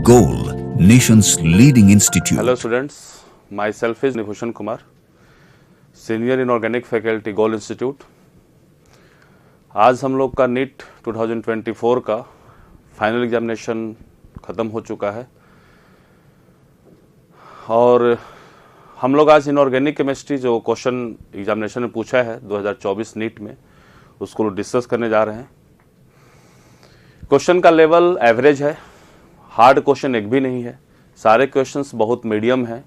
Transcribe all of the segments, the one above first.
Goal, nation's leading institute. Hello students, myself is Nibhushan Kumar, Senior in Organic Faculty, Goal Institute. आज हम लोग का NEET 2024 का final examination ख़त्म हो चुका है और हम लोग आज इनऑर्गेनिक केमिस्ट्री जो क्वेश्चन एग्जामिनेशन में पूछा है 2024 नीट में उसको डिस्कस करने जा रहे हैं। क्वेश्चन का लेवल एवरेज है, हार्ड क्वेश्चन एक भी नहीं है, सारे क्वेश्चंस बहुत मीडियम हैं,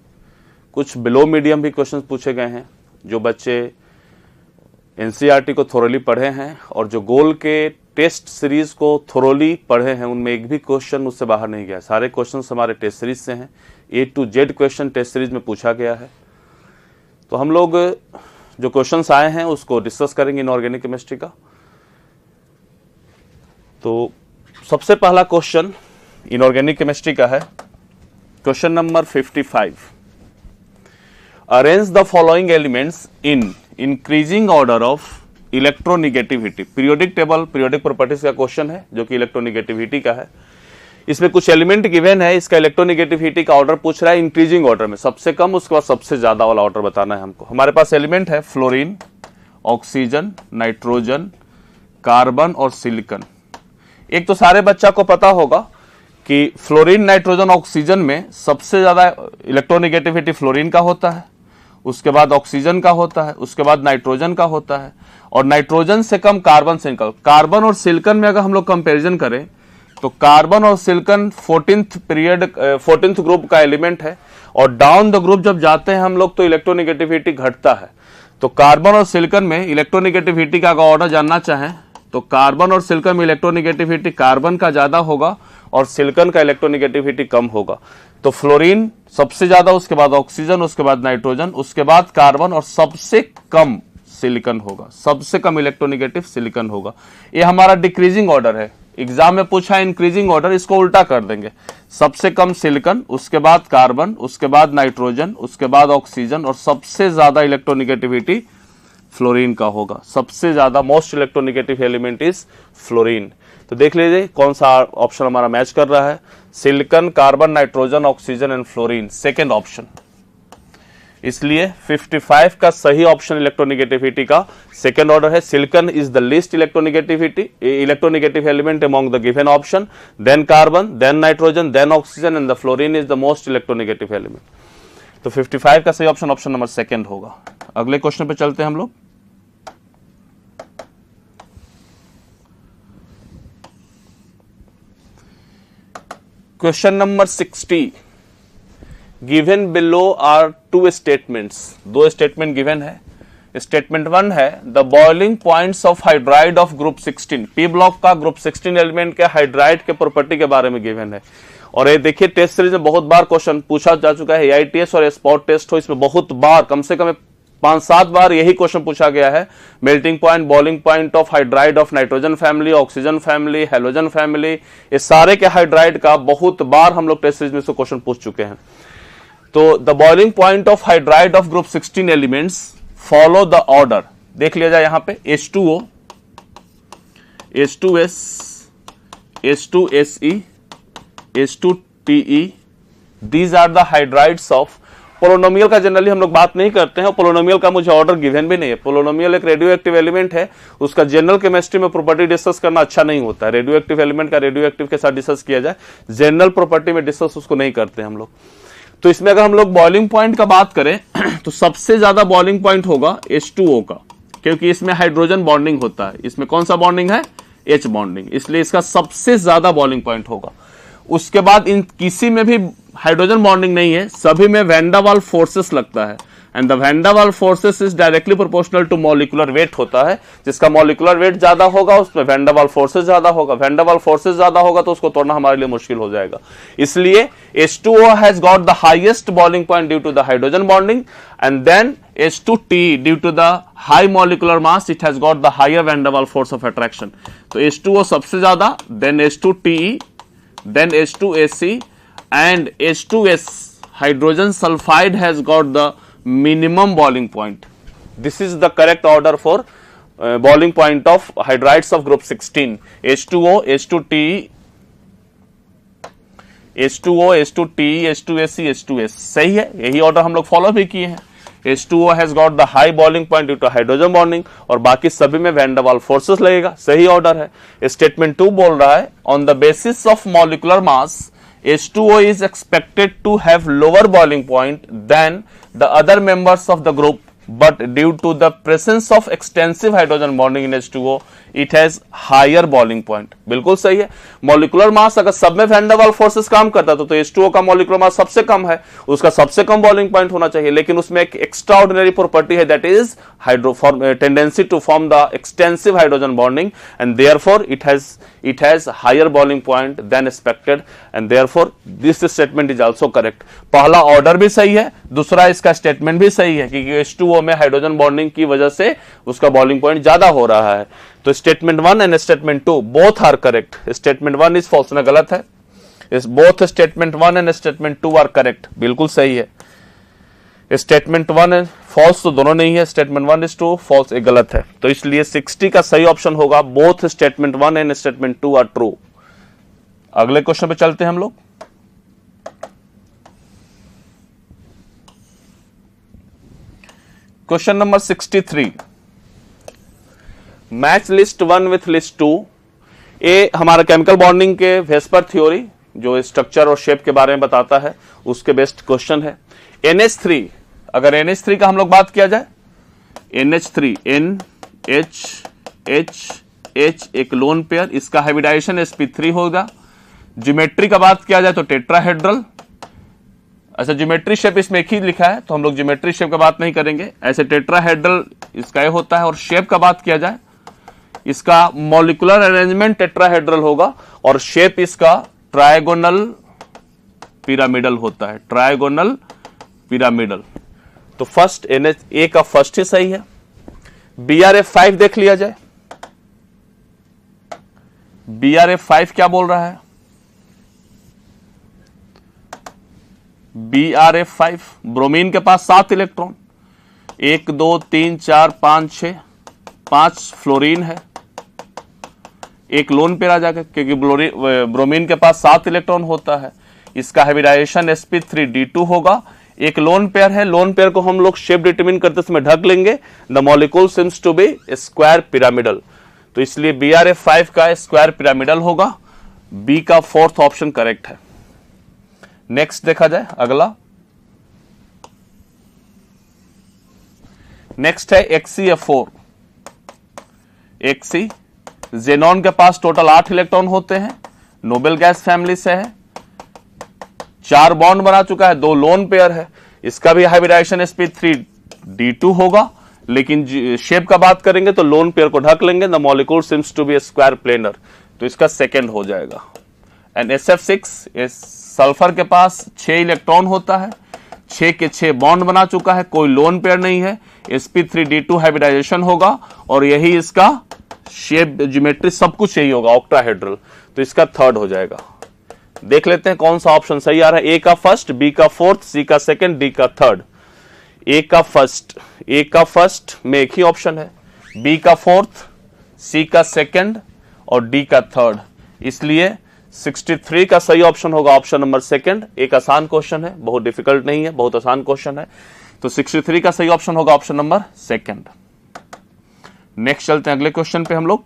कुछ बिलो मीडियम भी क्वेश्चंस पूछे गए हैं। जो बच्चे एनसीईआरटी को थोरोली पढ़े हैं और जो गोल के टेस्ट सीरीज को थोरोली पढ़े हैं उनमें एक भी क्वेश्चन उससे बाहर नहीं गया। सारे क्वेश्चंस हमारे टेस्ट सीरीज से हैं, A to Z question test series में पूछा गया है। तो हम लोग जो क्वेश्चंस आए हैं उसको डिस्कस करेंगे इनऑर्गेनिक केमिस्ट्री का। तो सबसे पहला क्वेश्चन इनऑर्गेनिक केमिस्ट्री का है, question number 55। Arrange the following elements in increasing order of electronegativity. Periodic table, periodic properties का क्वेश्चन है जो कि इलेक्ट्रोनिगेटिविटी का है। इसमें कुछ एलिमेंट गिवन है, इसका इलेक्ट्रोनिगेटिविटी का ऑर्डर पूछ रहा है इंक्रीजिंग ऑर्डर में, सबसे कम उसके बाद सबसे ज्यादा वाला ऑर्डर बताना है हमको। हमारे पास एलिमेंट है फ्लोरीन, ऑक्सीजन, नाइट्रोजन, कार्बन और सिलिकॉन। एक तो सारे बच्चा को पता होगा कि फ्लोरीन, नाइट्रोजन, ऑक्सीजन में सबसे ज्यादा इलेक्ट्रोनिगेटिविटी फ्लोरीन का होता है, उसके बाद ऑक्सीजन का होता है, उसके बाद नाइट्रोजन का होता है और नाइट्रोजन से कम कार्बन से कम। कार्बन और सिलिकॉन में अगर हम लोग कंपैरिजन करें तो कार्बन और सिलिकॉन 14th ग्रुप का एलिमेंट है और डाउन द ग्रुप जब जाते हैं हम लोग तो इलेक्ट्रोनिगेटिविटी घटता है। तो कार्बन और सिलिकॉन में इलेक्ट्रोनिगेटिविटी का अगर ऑर्डर जानना चाहें तो कार्बन और सिलिकॉन में इलेक्ट्रोनिगेटिविटी कार्बन का ज्यादा होगा और सिलिकॉन का इलेक्ट्रोनिगेटिविटी कम होगा। तो फ्लोरीन सबसे ज्यादा, उसके बाद ऑक्सीजन, उसके बाद नाइट्रोजन, उसके बाद कार्बन और सबसे कम सिलिकॉन होगा, सबसे कम इलेक्ट्रोनिगेटिव सिलिकॉन होगा। ये हमारा डिक्रीजिंग ऑर्डर है। एग्जाम में पूछा है इंक्रीजिंग ऑर्डर, इसको उल्टा कर देंगे। सबसे कम सिलिकॉन, उसके बाद कार्बन, उसके बाद नाइट्रोजन, उसके बाद ऑक्सीजन और सबसे ज्यादा इलेक्ट्रोनिगेटिविटी फ्लोरीन का होगा। सबसे ज्यादा most electronegative element is fluorine. तो देख लीजिए कौन सा ऑप्शन हमारा मैच कर रहा है। Silicon, carbon, nitrogen, oxygen and fluorine, second option. इसलिए 55 का सही ऑप्शन इलेक्ट्रोनिगेटिविटी का सेकेंड ऑर्डर है। Silicon is the least electronegative element among the given option, then carbon, then nitrogen, then oxygen and the fluorine is the most electronegative element. तो 55 का सही option option number second होगा। अगले question पे चलते हैं हम लोग। Question number 60। Given below are two statements. दो स्टेटमेंट गिवन है। स्टेटमेंट 1 है the boiling points of hydride of group 16। P block का ग्रुप 16 एलिमेंट के हाइड्राइड के प्रॉपर्टी के बारे में गिवन है। और ये देखिए टेस्ट सीरीज में बहुत बार क्वेश्चन पूछा जा चुका है। AITS और स्पॉट टेस्ट हो, इसमें बहुत बार, कम से कम 5-7 बार यही क्वेश्चन पूछा गया है। Melting point, boiling point of hydride of nitrogen family, oxygen family, halogen family, ये सारे के हाइड्राइड का बहुत बार हम लोग टेस्ट सीरीज में से क्वेश्चन पूछ चुके हैं। तो the boiling point of hydride of group 16 elements follow the order. देख लिया जाए यहां पे H2O, H2S, H2SE, H2TE, these are the hydrides of। Polynomial का जनरली हम लोग बात नहीं करते हैं और पोलोनोमियल का मुझे ऑर्डर गिवन भी नहीं है। पोलोनोमियल एक रेडियो एक्टिव एलिमेंट है, उसका जनरल केमिस्ट्री में प्रॉपर्टी डिस्कस करना अच्छा नहीं होता है। रेडियो एक्टिव एलिमेंट का रेडियो एक्टिव के साथ डिस्कस किया जाए, जनरल प्रॉपर्टी में डिस्कस उसको नहीं करते हम लोग। तो इसमें अगर हम लोग बॉइलिंग पॉइंट का बात करें तो सबसे ज्यादा बॉइलिंग पॉइंट होगा H2O का, क्योंकि इसमें हाइड्रोजन बॉन्डिंग होता है। इसमें कौन सा बॉन्डिंग है? H बॉन्डिंग, इसलिए इसका सबसे ज्यादा बॉइलिंग पॉइंट होगा। उसके बाद इन किसी में भी हाइड्रोजन बॉन्डिंग नहीं है, सभी में वैन डर वाल्स फोर्सेस लगता है and the van der Waals forces is directly proportional to molecular weight होता है। जिसका मॉलिक्यूलर वेट ज्यादा होगा उसमें वैन डर वाल्स फोर्सेस ज्यादा होगा। वैन डर वाल्स फोर्सेस ज्यादा होगा तो उसको तोड़ना हमारे लिए मुश्किल हो जाएगा। इसलिए H2O has got the highest boiling point due to the hydrogen bonding and then H2TE due to the high molecular mass it has got the higher van der Waals force of attraction. तो H2O सबसे ज्यादा, then H2TE, then H2SE and H2S hydrogen sulfide has got the minimum boiling point. This is the correct order for boiling point of hydrides of group 16, H2O, H2TE, H2O, H2T, H2AC, H2S, सही है, यही order हम लोग follow भी किए हैं। H2O has got the high boiling point due to hydrogen bonding, और बाकी सभी में वैन डर वाल्स फोर्सेस लगेगा, सही ऑर्डर है। स्टेटमेंट 2 बोल रहा है on the basis of molecular mass H2O is expected to have lower boiling point than the other members of the group, but due to the presence of extensive hydrogen bonding in H2O, it has higher boiling point। बिल्कुल सही है। Molecular mass अगर सब में van der Waals forces काम करता तो H2O का मॉलिक्यूलर मास सबसे कम है, उसका सबसे कम बॉइलिंग पॉइंट होना चाहिए, लेकिन उसमें एक एक्स्ट्रा ऑर्डिनरी प्रॉपर्टी है, that is tendency to form the extensive hydrogen bonding, and therefore it has higher boiling point than expected, and therefore this statement is also correct। पहला ऑर्डर भी सही है, दूसरा इसका स्टेटमेंट भी सही है, क्योंकि H2O में हाइड्रोजन बॉन्डिंग की वजह से उसका बॉइलिंग पॉइंट ज्यादा हो रहा है। तो statement 1 and statement 2 both are correct. Statement 1 is false, ना गलत है। Both statement 1 and statement 2 are correct, बिल्कुल सही है। स्टेटमेंट 1 फॉल्स तो दोनों नहीं है, स्टेटमेंट 1 इज ट्रू, फॉल्स एक गलत है, तो इसलिए 60 का सही ऑप्शन होगा both statement 1 and statement 2 are true. अगले क्वेश्चन पे चलते हैं हम लोग। Question number 63, match list 1 with list 2। ये हमारा केमिकल बॉन्डिंग के वेस्पर थ्योरी जो स्ट्रक्चर और शेप के बारे में बताता है, उसके बेस्ट क्वेश्चन है। NH3, अगर NH3 का हम लोग बात किया जाए, NH3 NH एक लोन पेयर, इसका हाइब्रिडाइजेशन sp3 होगा। ज्योमेट्री का बात किया जाए तो टेट्राहेड्रल, अच्छा ज्योमेट्री शेप इसमें एक ही लिखा है तो हम लोग ज्योमेट्री शेप का बात नहीं करेंगे, ऐसे टेट्राहेड्रल इसका ये होता है। और शेप का बात किया जाए, इसका मॉलिक्यूलर अरेंजमेंट टेट्राहेड्रल होगा और शेप इसका ट्रायगोनल पिरामिडल होता है, ट्रायगोनल पिरामिडल। तो फर्स्ट NH का फर्स्ट ही सही है। BRF5 देख लिया जाए, BRF5 क्या बोल रहा है? BRF5 ब्रोमीन के पास 7 इलेक्ट्रॉन, 1 2 3 4 5 6, 5 फ्लोरीन है, एक लोन पेयर आ जाएगा क्योंकि ब्रोमीन के पास 7 इलेक्ट्रॉन होता है। इसका हाइब्रिडाइजेशन sp3d2 होगा। एक लोन पेयर है, लोन पेयर को हम लोग शेप डिटरमिन करते समय ढक लेंगे। The molecule seems to be square pyramidal, तो इसलिए BRF5 का स्क्वायर पिरामिडल होगा। बी का फोर्थ ऑप्शन करेक्ट है। नेक्स्ट देखा जाए अगला, नेक्स्ट है HCF4। HC जेनॉन के पास टोटल 8 इलेक्ट्रॉन होते हैं, नोबेल गैस फैमिली से है, 4 बॉन्ड बना चुका है, 2 लोन पेयर है। इसका भी हाइब्रिडाइजेशन sp3d2 होगा, लेकिन शेप का बात करेंगे तो लोन पेयर को ढक लेंगे। The molecule seems to be square planar, तो इसका सेकंड हो जाएगा। एंड SF6 सल्फर के पास 6 इलेक्ट्रॉन होता है, 6 के 6 बॉन्ड बना चुका है, कोई लोन पेयर नहीं है, sp3d2 हाइब्रिडाइजेशन होगा और यही इसका शेप ज्योमेट्री सब कुछ यही होगा, ऑक्टाहेड्रल, तो इसका थर्ड हो जाएगा। देख लेते हैं कौन सा ऑप्शन सही आ रहा है। ए का फर्स्ट, बी का फोर्थ, सी का सेकंड, डी का थर्ड। ए का फर्स्ट में एक ही ऑप्शन है, बी का फोर्थ, सी का सेकंड और डी का थर्ड, इसलिए 63 का सही ऑप्शन होगा ऑप्शन नंबर सेकंड। एक आसान क्वेश्चन है, बहुत डिफिकल्ट नहीं है, बहुत आसान क्वेश्चन है, तो 63 का सही ऑप्शन होगा ऑप्शन नंबर सेकंड। नेक्स्ट चलते हैं अगले क्वेश्चन पे हम लोग।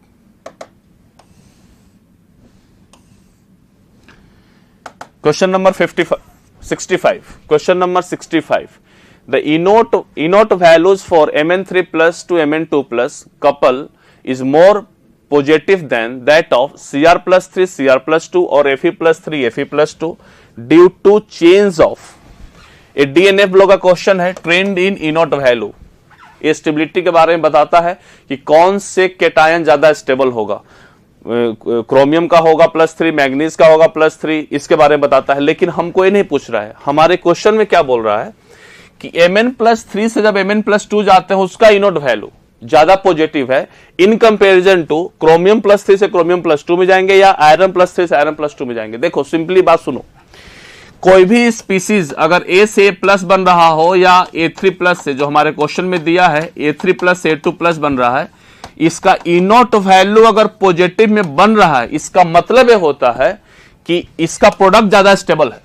Question number 65। Question number 65, the E naught values for Mn3+ to Mn2+ couple is more positive than that of Cr+3 Cr+2 or Fe+3 Fe+2 due to change of A DNF block का question है, trend इन इनोट value. ये stability के बारे में बताता है कि कौन से केटायन ज्यादा स्टेबल होगा, क्रोमियम का होगा +3, मैग्नीज का होगा +3, इसके बारे में बताता है। लेकिन हमको ये नहीं पूछ रहा है, हमारे क्वेश्चन में क्या बोल रहा है कि Mn+3 से जब Mn+2 जाते हैं उसका इनोट वैल्यू ज्यादा पॉजिटिव है इन कंपैरिजन टू क्रोमियम +3 से क्रोमियम +2 में जाएंगे या आयरन +3 से आयरन +2 में जाएंगे। देखो सिंपली बात सुनो, कोई भी स्पीसीज अगर A से A+ बन रहा हो या A3+ से, जो हमारे क्वेश्चन में दिया है A3+ A2+ बन रहा है, इसका इनोट वैल्यू अगर पॉजिटिव में बन रहा है, इसका मतलब ये होता है कि इसका प्रोडक्ट ज्यादा स्टेबल है,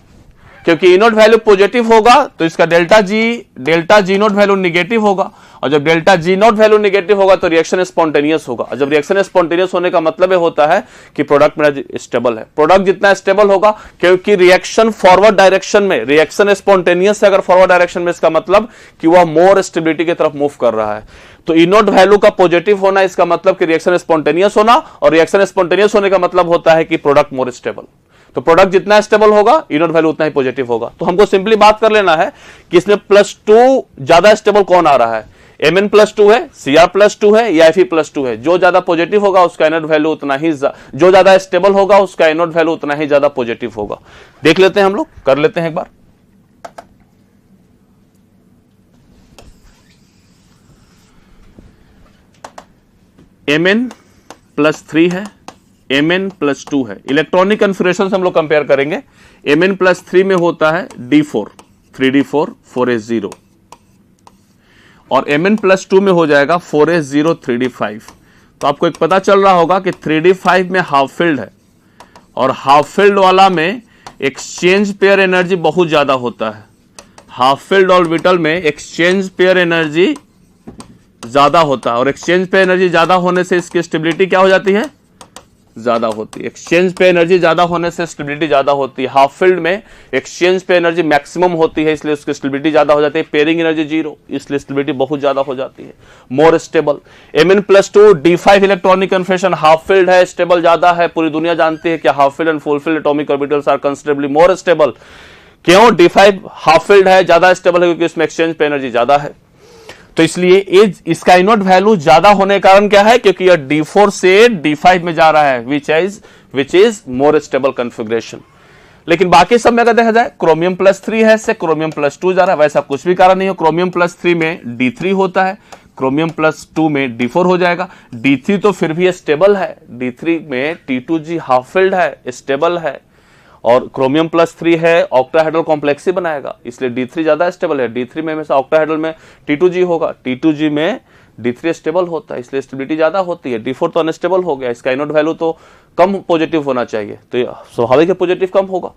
क्योंकि ई नोट वैल्यू पॉजिटिव होगा तो इसका delta G note value negative होगा, और जब delta G note value negative होगा तो रिएक्शन स्पॉन्टेनियस होगा, और जब रिएक्शन स्पॉन्टेनियस होने का मतलब ये होता है कि प्रोडक्ट मेरा स्टेबल है। प्रोडक्ट जितना स्टेबल होगा, क्योंकि रिएक्शन फॉरवर्ड डायरेक्शन में, रिएक्शन स्पॉन्टेनियस से अगर फॉरवर्ड डायरेक्शन में, इसका मतलब कि वह मोर स्टेबिलिटी की तरफ मूव कर रहा है। तो ई नोट वैल्यू का पॉजिटिव होना इसका मतलब कि रिएक्शन स्पॉन्टेनियस होना, और रिएक्शन स्पॉन्टेनियस होने का मतलब होता है कि प्रोडक्ट मोर स्टेबल। तो प्रोडक्ट जितना स्टेबल होगा ई नोट वैल्यू उतना ही पॉजिटिव होगा। तो हमको सिंपली बात कर लेना है कि इसमें +2 ज्यादा स्टेबल कौन आ रहा है, Mn+2 है, Cr+2 है या Fe+2 है। जो ज्यादा पॉजिटिव होगा उसका ई नोट वैल्यू उतना ही, जो ज्यादा स्टेबल होगा उसका ई नोट वैल्यू उतना ही ज्यादा पॉजिटिव होगा। देख लेते हैं, हम लोग कर लेते हैं एक बार। Mn+3 है, Mn+2 है। इलेक्ट्रॉनिक कन्फिगरेशन से हम लोग कंपेयर करेंगे। Mn+3 में होता है D4, 3D4 4s0, और Mn+2 में हो जाएगा 4s0 3d5। तो आपको एक पता चल रहा होगा कि 3d5 में हाफ फील्ड है, और हाफ फील्ड वाला में एक्सचेंज पेयर एनर्जी बहुत ज्यादा होता है। हाफ फील्ड ऑर्बिटल में एक्सचेंज पेयर एनर्जी ज्यादा होता है, और एक्सचेंज पेयर एनर्जी ज्यादा होने से इसकी स्टेबिलिटी क्या हो जाती है, ज्यादा होती है। एक्सचेंज पे एनर्जी ज्यादा होने से स्टेबिलिटी ज्यादा होती है। हाफ फील्ड में एक्सचेंज पे एनर्जी मैक्सिमम होती है, इसलिए उसकी स्टेबिलिटी ज्यादा हो जाती है। पेयरिंग एनर्जी 0, इसलिए स्टेबिलिटी बहुत ज्यादा हो जाती है, more stable. Mn+2 D5 electronic configuration, half filled है, स्टेबल ज्यादा है। पूरी दुनिया जानती है कि half filled and full filled atomic orbitals are considerably more stable. क्यों D5 हाफ फील्ड है, ज्यादा स्टेबल है, क्योंकि इसमें एक्सचेंज पे एनर्जी ज्यादा है। तो इसलिए इसका ई नोट वैल्यू ज्यादा होने का कारण क्या है, क्योंकि यह D4 से D5 में जा रहा है, which is more stable configuration. लेकिन बाकी सब में अगर देखा जाए, क्रोमियम+3 है, से क्रोमियम+2 जा रहा है, वैसा कुछ भी कारण नहीं है। क्रोमियम+3 में D3 होता है, क्रोमियम+2 में D4 हो जाएगा। D3 तो फिर भी स्टेबल है, D3 में T2G हाफ फील्ड है, स्टेबल है, और क्रोमियम+3 है, ऑक्टाहेड्रल कॉम्प्लेक्स ही बनाएगा, इसलिए D3 ज्यादा स्टेबल है। D3 में हमेशा ऑक्टाहेड्रल में T2G होगा, T2G में D3 स्टेबल होता है, इसलिए स्टेबिलिटी ज्यादा होती है। D4 तो अनस्टेबल हो गया, इसका ई नोट वैल्यू तो कम पॉजिटिव होना चाहिए, तो स्वाभाविक है पॉजिटिव कम होगा।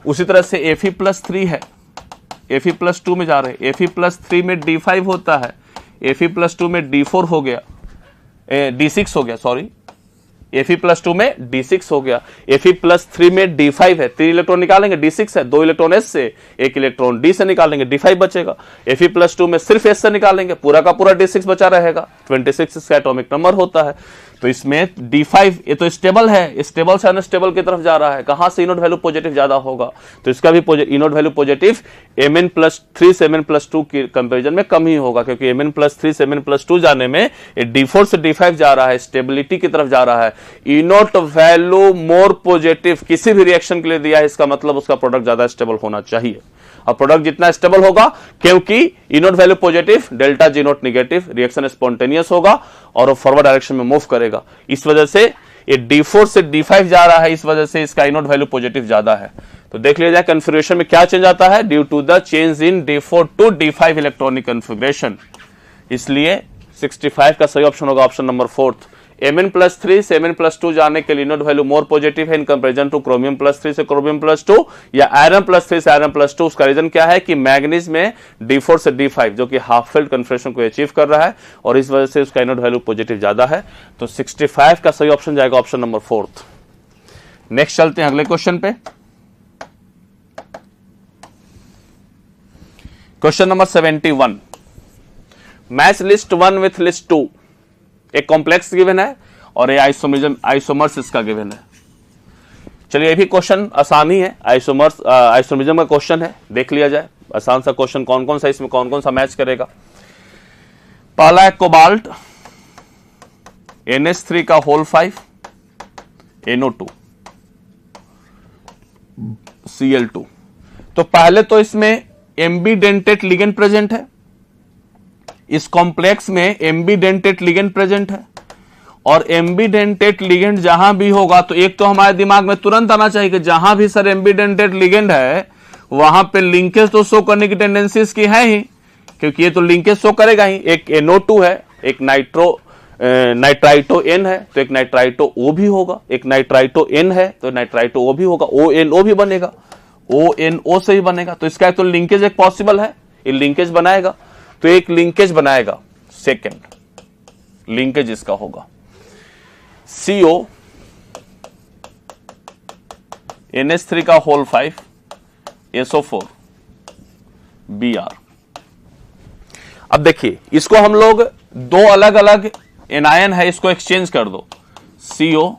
उसी तरह से Fe+3 है, Fe+2 में जा रहे हैं, Fe+3 में D5 होता है, Fe+2 में D4 हो गया, D6 हो गया, सॉरी, Fe+2 में D6 हो गया। Fe+3 में D5 है, 3 इलेक्ट्रॉन निकालेंगे, D6 है, 2 इलेक्ट्रॉन S से, 1 इलेक्ट्रॉन D से निकालेंगे, D5 बचेगा। Fe+2 में सिर्फ S से निकालेंगे, पूरा का पूरा D6 बचा रहेगा, 26 इसका एटॉमिक नंबर होता है। तो इसमें D5 ये तो स्टेबल है, स्टेबल से अनस्टेबल की तरफ जा रहा है, कहां से ई नोट वैल्यू पॉजिटिव ज्यादा होगा, तो इसका भी ई नोट वैल्यू पॉजिटिव Mn+3 से Mn+2 की कंपैरिजन में कम ही होगा, क्योंकि Mn+3 से Mn+2 जाने में D4 से D5 जा रहा है, स्टेबिलिटी की तरफ जा रहा है। ई नोट वैल्यू मोर पॉजिटिव किसी भी रिएक्शन के लिए दिया है, इसका मतलब उसका प्रोडक्ट ज्यादा स्टेबल होना चाहिए। और प्रोडक्ट जितना स्टेबल होगा, क्योंकि E naught value positive, delta G naught negative, reaction spontaneous होगा और वो फॉरवर्ड डायरेक्शन में मूव करेगा। इस वजह से ये D4 से D5 जा रहा है, इस वजह से इसका ई नोट वैल्यू पॉजिटिव ज्यादा है। तो देख लिया जाए कन्फिगरेशन में क्या चेंज आता है, due to the change in D4 to D5 electronic configuration. इसलिए 65 का सही ऑप्शन होगा ऑप्शन नंबर 4। Mn+3 से Mn+2 जाने के लिए नोट वैल्यू मोर पॉजिटिव है इन कंपैरिजन टू क्रोमियम+3 से क्रोमियम+2 या आयरन+3 से आयरन+2। उसका रीजन क्या है कि मैग्नीज में D4 से D5 जो कि हाफ फील्ड कन्फिगरेशन को अचीव कर रहा है, और इस वजह से उसका नोट वैल्यू पॉजिटिव ज्यादा है। तो 65 का सही ऑप्शन जाएगा ऑप्शन नंबर 4। नेक्स्ट चलते हैं अगले क्वेश्चन पे। Question number 71, match list 1 with list 2। एक कॉम्प्लेक्स गिवन है और ये आइसोमर्स इसका गिवन है। चलिए ये भी क्वेश्चन आसान ही है, आइसोमरिज्म का क्वेश्चन है, देख लिया जाए आसान सा क्वेश्चन कौन कौन सा इसमें कौन कौन सा मैच करेगा। पहला है कोबाल्ट NH3 का होल 5 NO2 Cl2। तो पहले तो इसमें एम्बीडेंटेट लिगेंड प्रेजेंट है, इस कॉम्प्लेक्स में एम्बीडेंटेट लिगेंड प्रेजेंट है, और एम्बीडेंटेट लिगेंड जहां भी होगा तो एक तो हमारे दिमाग में तुरंत आना चाहिए कि जहां भी सर एम्बीडेंटेट लिगेंड है वहां पे लिंकेज तो शो करने की टेंडेंसी इसकी है ही, क्योंकि ये तो लिंकेज शो करेगा ही। एक NO2 है, एक नाइट्राइटो N है तो एक नाइट्राइटो O भी होगा, एक नाइट्राइटो N है तो नाइट्राइटो O भी होगा, ONO भी बनेगा, ONO से ही बनेगा। तो इसका तो लिंकेज एक पॉसिबल है, ये लिंकेज बनाएगा, तो एक लिंकेज बनाएगा। सेकेंड लिंकेज इसका होगा CO NH3 का होल 5 SO4 Br। अब देखिए इसको हम लोग दो अलग अलग एनायन है, इसको एक्सचेंज कर दो, CO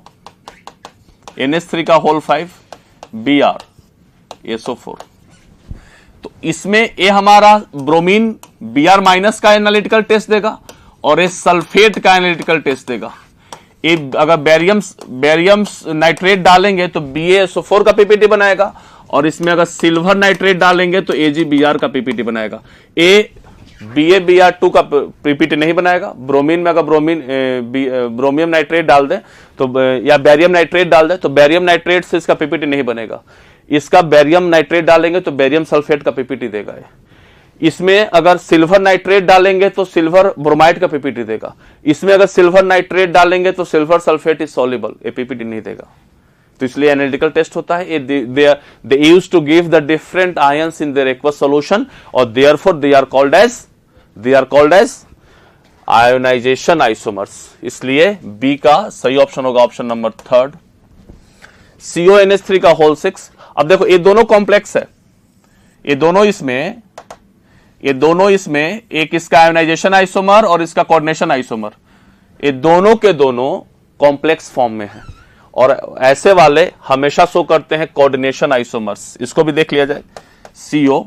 NH3 का होल 5 Br SO4। तो इसमें ये हमारा ब्रोमीन Br माइनस का एनालिटिकल टेस्ट देगा और ये सल्फेट का एनालिटिकल टेस्ट देगा। ये अगर बेरियम नाइट्रेट डालेंगे तो BaSO4 का पीपीटी बनाएगा और इसमें अगर सिल्वर नाइट्रेट डालेंगे तो AgBr का पीपीटी बनाएगा। BaBr2 का पीपीटी नहीं बनाएगा। ब्रोमीन में अगर ब्रोमियम नाइट्रेट डाल दें तो या बैरियम नाइट्रेट डाल दें तो बैरियम नाइट्रेट से इसका पीपीटी नहीं बनेगा। इसका बैरियम नाइट्रेट डालेंगे तो बैरियम सल्फेट का पीपीटी देगा। इसमें अगर सिल्वर नाइट्रेट डालेंगे तो सिल्वर ब्रोमाइड का पीपीटी देगा। इसमें अगर सिल्वर नाइट्रेट डालेंगे तो सिल्वर सल्फेट इज सॉल्युबल, ये पीपीटी नहीं देगा। तो इसलिए एनालिटिकल टेस्ट होता है। They use to give the different ions in their aqueous solution और therefore they are called as ionisation isomers. इसलिए बी का सही ऑप्शन होगा ऑप्शन नंबर 3 CONH3 का होल 6। अब देखो ये दोनों कॉम्प्लेक्स है, ये दोनों इसमें एक इसका आयोनाइजेशन आइसोमर और इसका कोऑर्डिनेशन आइसोमर, ये दोनों के दोनों कॉम्प्लेक्स फॉर्म में है और ऐसे वाले हमेशा शो करते हैं कोऑर्डिनेशन आइसोमर्स। इसको भी देख लिया जाए, CO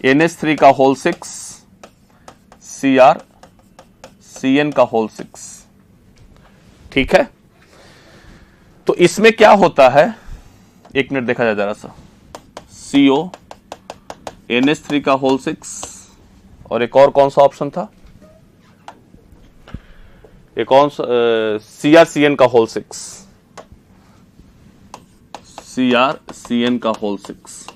NH3 का होल 6 Cr CN का होल 6। ठीक है, तो इसमें क्या होता है, एक मिनट देखा जाए जरा सा। CO NH3 का होल 6 और एक और कौन सा ऑप्शन था, एक और Cr CN का होल 6, Cr CN का होल 6।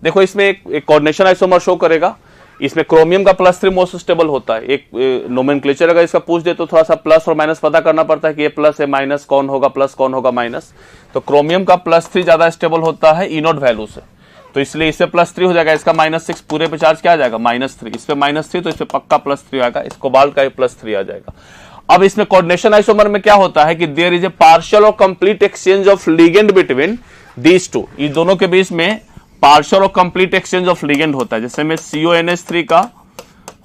देखो इसमें एक कोऑर्डिनेशन आइसोमर शो करेगा। इसमें क्रोमियम का +3 मोस्ट स्टेबल होता है। एक नोमेनक्लेचर अगर इसका पूछ दे तो थोड़ा सा प्लस और माइनस पता करना पड़ता है कि ये प्लस है, माइनस कौन होगा, प्लस कौन होगा, माइनस। तो क्रोमियम का +3 ज्यादा स्टेबल होता है E0 वैल्यू से, तो इसलिए इससे +3 हो जाएगा। इसका -6 पूरे पे चार्ज क्या आ जाएगा, -3। इस पे -3 तो इस पे पक्का +3 आएगा। इस कोबाल्ट का +3 आ जाएगा। अब इसमें कोऑर्डिनेशन आइसोमर में क्या होता है कि देयर इज ए पार्शियल और complete exchange of ligand between these two. इन दोनों के बीच में पार्शियल और कंप्लीट एक्सचेंज ऑफ लिगेंड होता है। जैसे में CONH3 का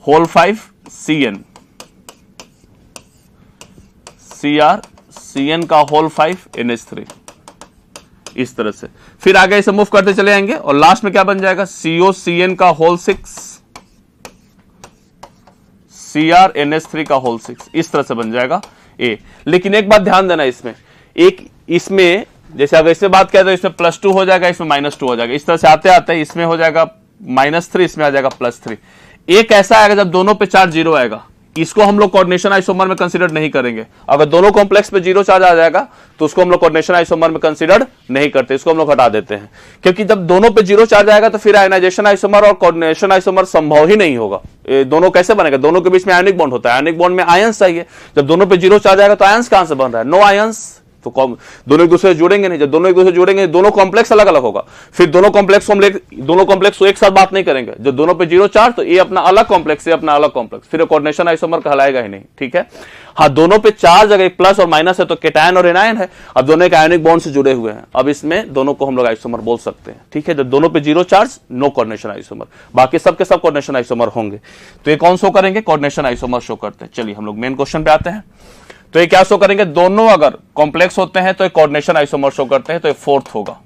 होल 5 CN, Cr CN का होल 5 NH3, इस तरह से। फिर आगे इसे मूव करते चले जाएंगे और लास्ट में क्या बन जाएगा, CO CN का होल 6 Cr NH3 का होल 6, इस तरह से बन जाएगा A। लेकिन एक बात ध्यान देना, इसमें जैसे अगर इससे बात किया तो इसमें +2 हो जाएगा, इसमें -2 हो जाएगा। इस तरह से आते आते इसमें हो जाएगा -3, इसमें आ जाएगा +3। एक ऐसा आएगा जब दोनों पे चार्ज 0 आएगा, इसको हम लोग कोऑर्डिनेशन आइसोमर में कंसीडर नहीं करेंगे। अगर दोनों कॉम्प्लेक्स पे 0 चार्ज आ जाएगा तो उसको हम लोग कोऑर्डिनेशन आइसोमर में कंसीडर नहीं करते, इसको हम लोग हटा देते हैं। क्योंकि जब दोनों पे 0 चार्ज आएगा तो फिर आयनाइजेशन आइसोमर और कोऑर्डिनेशन आइसोमर संभव ही नहीं होगा। दोनों कैसे बनेगा, दोनों के बीच में आयनिक बॉन्ड होता है, आयनिक बॉन्ड में आयंस चाहिए। जब दोनों पे 0 चार्ज आएगा तो आयंस कहां से बन रहा है, नो आयंस। तो दोनों एक दूसरे से जुड़ेंगे नहीं। जब दोनों एक दूसरे से जुड़ेंगे, दोनों कॉम्प्लेक्स अलग अलग होगा। फिर दोनों कॉम्प्लेक्स को एक साथ बात नहीं करेंगे। जब दोनों पे 0 चार्ज तो ये अपना अलग कॉम्प्लेक्स, ये अपना अलग कॉम्प्लेक्स, फिर कोऑर्डिनेशन आइसोमर कहलाएगा ही नहीं। ठीक है, हाँ दोनों पे चार्ज अगर प्लस और माइनस है तो केटायन और एनायन है। अब दोनों एक आयनिक बॉन्ड से जुड़े हुए हैं, अब इसमें दोनों को हम लोग आइसोमर बोल सकते हैं। ठीक है, जब दोनों पे 0 चार्ज, नो कोऑर्डिनेशन आइसोमर। बाकी सब के सब कोऑर्डिनेशन आइसोमर होंगे। तो ये कौन शो करेंगे, कोऑर्डिनेशन आइसोमर शो करते हैं। चलिए हम लोग मेन क्वेश्चन पे आते हैं। तो ये क्या शो करेंगे, दोनों अगर कॉम्प्लेक्स होते हैं तो एक कोऑर्डिनेशन आइसोमर शो करते हैं, तो ये 4th होगा।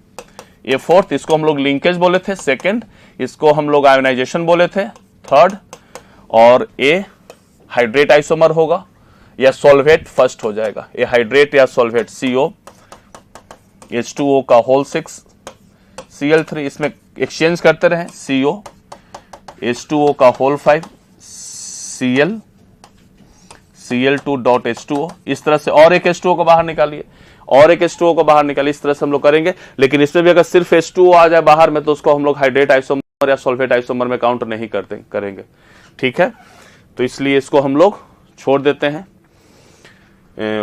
ये 4th, इसको हम लोग लिंकेज बोले थे 2nd, इसको हम लोग आयोनाइजेशन बोले थे 3rd, और ये हाइड्रेट आइसोमर होगा या सॉल्वेट 1st हो जाएगा। ये हाइड्रेट या सॉल्वेट CO H2O का होल 6 Cl3, इसमें एक्सचेंज करते रहे, CO H2O का होल 5 Cl Cl2.H2O, इस तरह से। और एक H2O को बाहर निकालिए, और एक H2O को बाहर निकालिए, इस तरह से हम लोग करेंगे। लेकिन इसमें भी अगर सिर्फ H2O आ जाए बाहर में तो उसको हम लोग हाइड्रेट आइसोमर या सॉल्फेट आइसोमर में काउंट नहीं करेंगे। ठीक है, तो इसलिए इसको हम लोग छोड़ देते हैं।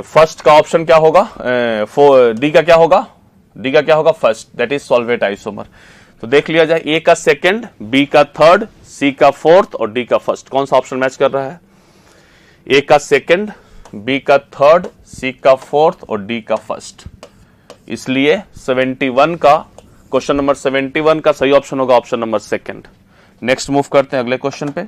फर्स्ट का ऑप्शन क्या होगा, डी का क्या होगा, डी का क्या होगा first, that is solvate isomer. तो देख लिया जाए, ए का सेकंड, बी का थर्ड, सी का फोर्थ और डी का फर्स्ट, कौन सा ऑप्शन मैच कर रहा है? ए का सेकंड, बी का थर्ड, सी का फोर्थ और डी का फर्स्ट। इसलिए 71 का, क्वेश्चन नंबर 71 का सही ऑप्शन होगा option number second. Next move करते हैं अगले क्वेश्चन पे।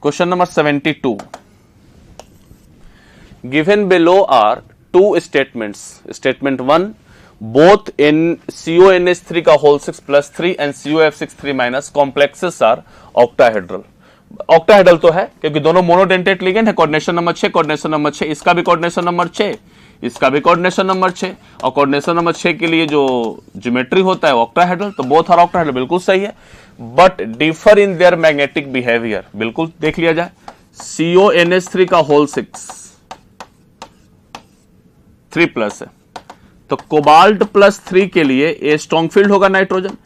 Question number 72, given below are two statements. Statement 1, both in CONH3 का whole 6 plus 3 and COF6 minus complexes are octahedral. Octahedral तो है क्योंकि दोनों मोनोडेंटेट लिगेंड है। कोऑर्डिनेशन नंबर 6, कोऑर्डिनेशन नंबर 6, इसका भी कोऑर्डिनेशन नंबर 6, इसका भी कोऑर्डिनेशन नंबर 6, और कोऑर्डिनेशन नंबर 6 के लिए जो ज्योमेट्री होता है ऑक्टाहेड्रल, तो बोथ आर ऑक्टाहेड्रल, बिल्कुल सही है। But differ in their magnetic behaviour, बिल्कुल देख लिया जाए। CONH3 का होल 6 3 प्लस है, तो कोबाल्ट प्लस 3 के लिए ए स्ट्रॉन्ग फील्ड होगा नाइट्रोजन।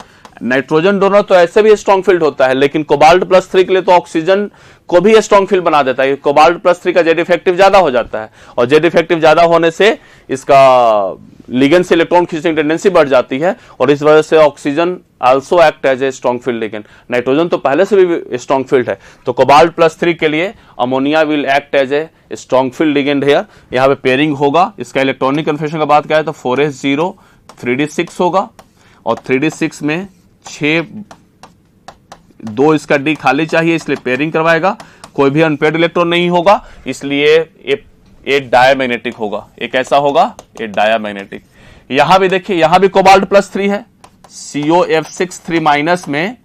नाइट्रोजन डोनर तो ऐसे भी स्ट्रॉन्ग फील्ड होता है, लेकिन कोबाल्ट प्लस 3 के लिए तो ऑक्सीजन को भी स्ट्रॉन्ग फील्ड बना देता है। कोबाल्ट प्लस 3 का जेड इफेक्टिव ज्यादा हो जाता है, और जेड इफेक्टिव ज्यादा होने से इसका लिगेंड से इलेक्ट्रॉन खींचने की टेंडेंसी बढ़ जाती है, और इस वजह से oxygen also act as a strong field ligand. Nitrogen तो पहले से भी स्ट्रॉन्ग फील्ड है, तो कोबाल्ट प्लस 3 के लिए ammonia will act as a strong field ligand है। यहाँ पे पेयरिंग होगा, इसका इलेक्ट्रॉनिक कन्फर्मेशन का बात करें तो 4s0 3d6 होगा, और 3d6 में 6 2 इसका डी खाली चाहिए, इसलिए पेयरिंग करवाएगा। कोई भी अनपेयर्ड इलेक्ट्रॉन नहीं होगा, इसलिए ये डायमैग्नेटिक होगा। ये कैसा होगा? ये डायमैग्नेटिक। यहां भी देखिए, यहां भी कोबाल्ट प्लस 3 है, COF6 माइनस में,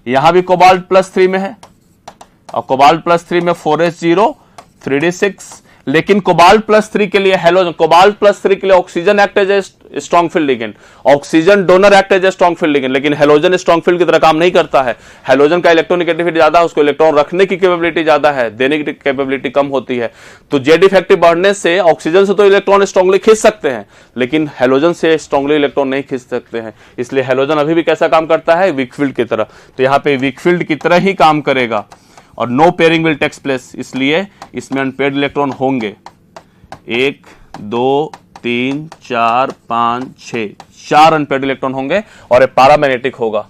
यहां भी कोबाल्ट प्लस 3 में है, और कोबाल्ट प्लस 3 में 4s0 3d6। लेकिन कोबाल्ट प्लस 3 के लिए हेलोजन, कोबाल्ट प्लस 3 के लिए oxygen act as a strong field ligand, oxygen donor act as a strong field ligand, लेकिन हेलोजन स्ट्रॉन्ग फील्ड की तरह काम नहीं करता है। हेलोजन का इलेक्ट्रोनेगेटिविटी ज्यादा है, उसको इलेक्ट्रॉन रखने की कैपेबिलिटी ज्यादा है, देने की कैपेबिलिटी कम होती है। तो जेड इफेक्टिव बढ़ने से ऑक्सीजन से तो इलेक्ट्रॉन स्ट्रांगली खींच सकते हैं, लेकिन हेलोजन से स्ट्रांगली इलेक्ट्रॉन नहीं खींच सकते हैं। इसलिए हेलोजन अभी भी कैसा काम करता है? वीक फील्ड की तरह। तो यहाँ पे वीक फील्ड की तरह ही काम करेगा, और no pairing will takes place, इसलिए इसमें अनपेयर्ड इलेक्ट्रॉन होंगे। 1 2 3 4 5 6 4 अनपेयर्ड इलेक्ट्रॉन होंगे, और ये पैरामैग्नेटिक होगा,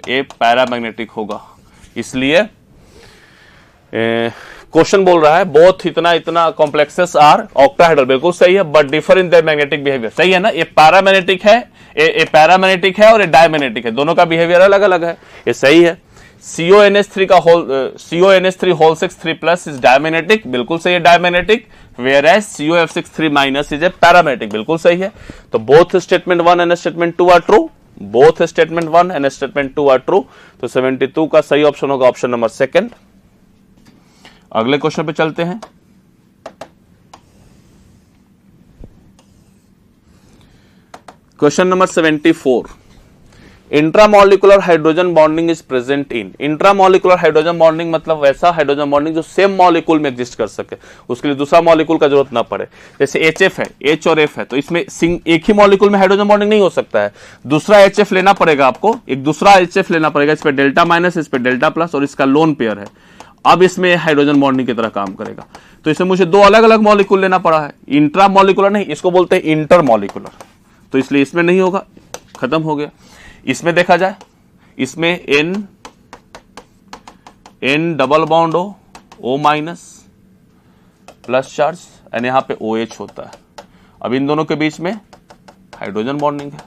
ये पैरामैग्नेटिक होगा। इसलिए क्वेश्चन बोल रहा है बोथ इतना कॉम्प्लेक्सेस आर ऑक्टाहेड्रल, बिल्कुल सही है, but differ in their magnetic behaviour, सही है ना। ये पैरामैग्नेटिक है, ये पैरामैग्नेटिक है, और ये डायमैग्नेटिक है, दोनों का बिहेवियर अलग अलग है, ये सही है। CONH3 का CONH3 whole 6 3 plus is diamagnetic, बिल्कुल सही है, diamagnetic. whereas COF6 minus is a paramagnetic, बिल्कुल सही है। तो both statement 1 and statement 2 are true, both statement 1 and statement 2 are true. तो 72 का सही ऑप्शन होगा ऑप्शन नंबर सेकंड। अगले क्वेश्चन पे चलते हैं। Question number 74, intramolecular hydrogen bonding is present in. Intramolecular hydrogen bonding मतलब वैसा हाइड्रोजन बॉन्डिंग जो सेम मॉलिक्यूल में एग्जिस्ट कर सके, उसके लिए दूसरा मॉलिक्यूल का जरूरत ना पड़े। जैसे HF है, H और F है, तो इसमें एक ही मॉलिक्यूल में हाइड्रोजन बॉन्डिंग नहीं हो सकता है, दूसरा HF लेना पड़ेगा आपको, एक दूसरा HF लेना पड़ेगा, इस पे डेल्टा माइनस, इस पे डेल्टा प्लस, और इसका लोन पेयर है। अब इसमें हाइड्रोजन बॉन्डिंग की तरह काम करेगा, तो इसमें मुझे 2 अलग अलग मॉलिक्यूल लेना पड़ा है। इंट्रामोलिकुलर नहीं, इसको बोलते हैं इंटरमोलिकुलर, तो इसलिए इसमें नहीं होगा, खत्म हो गया। इसमें देखा जाए, इसमें N double bond O minus plus charge, and यहां पे OH होता है। अब इन दोनों के बीच में हाइड्रोजन बॉन्डिंग है,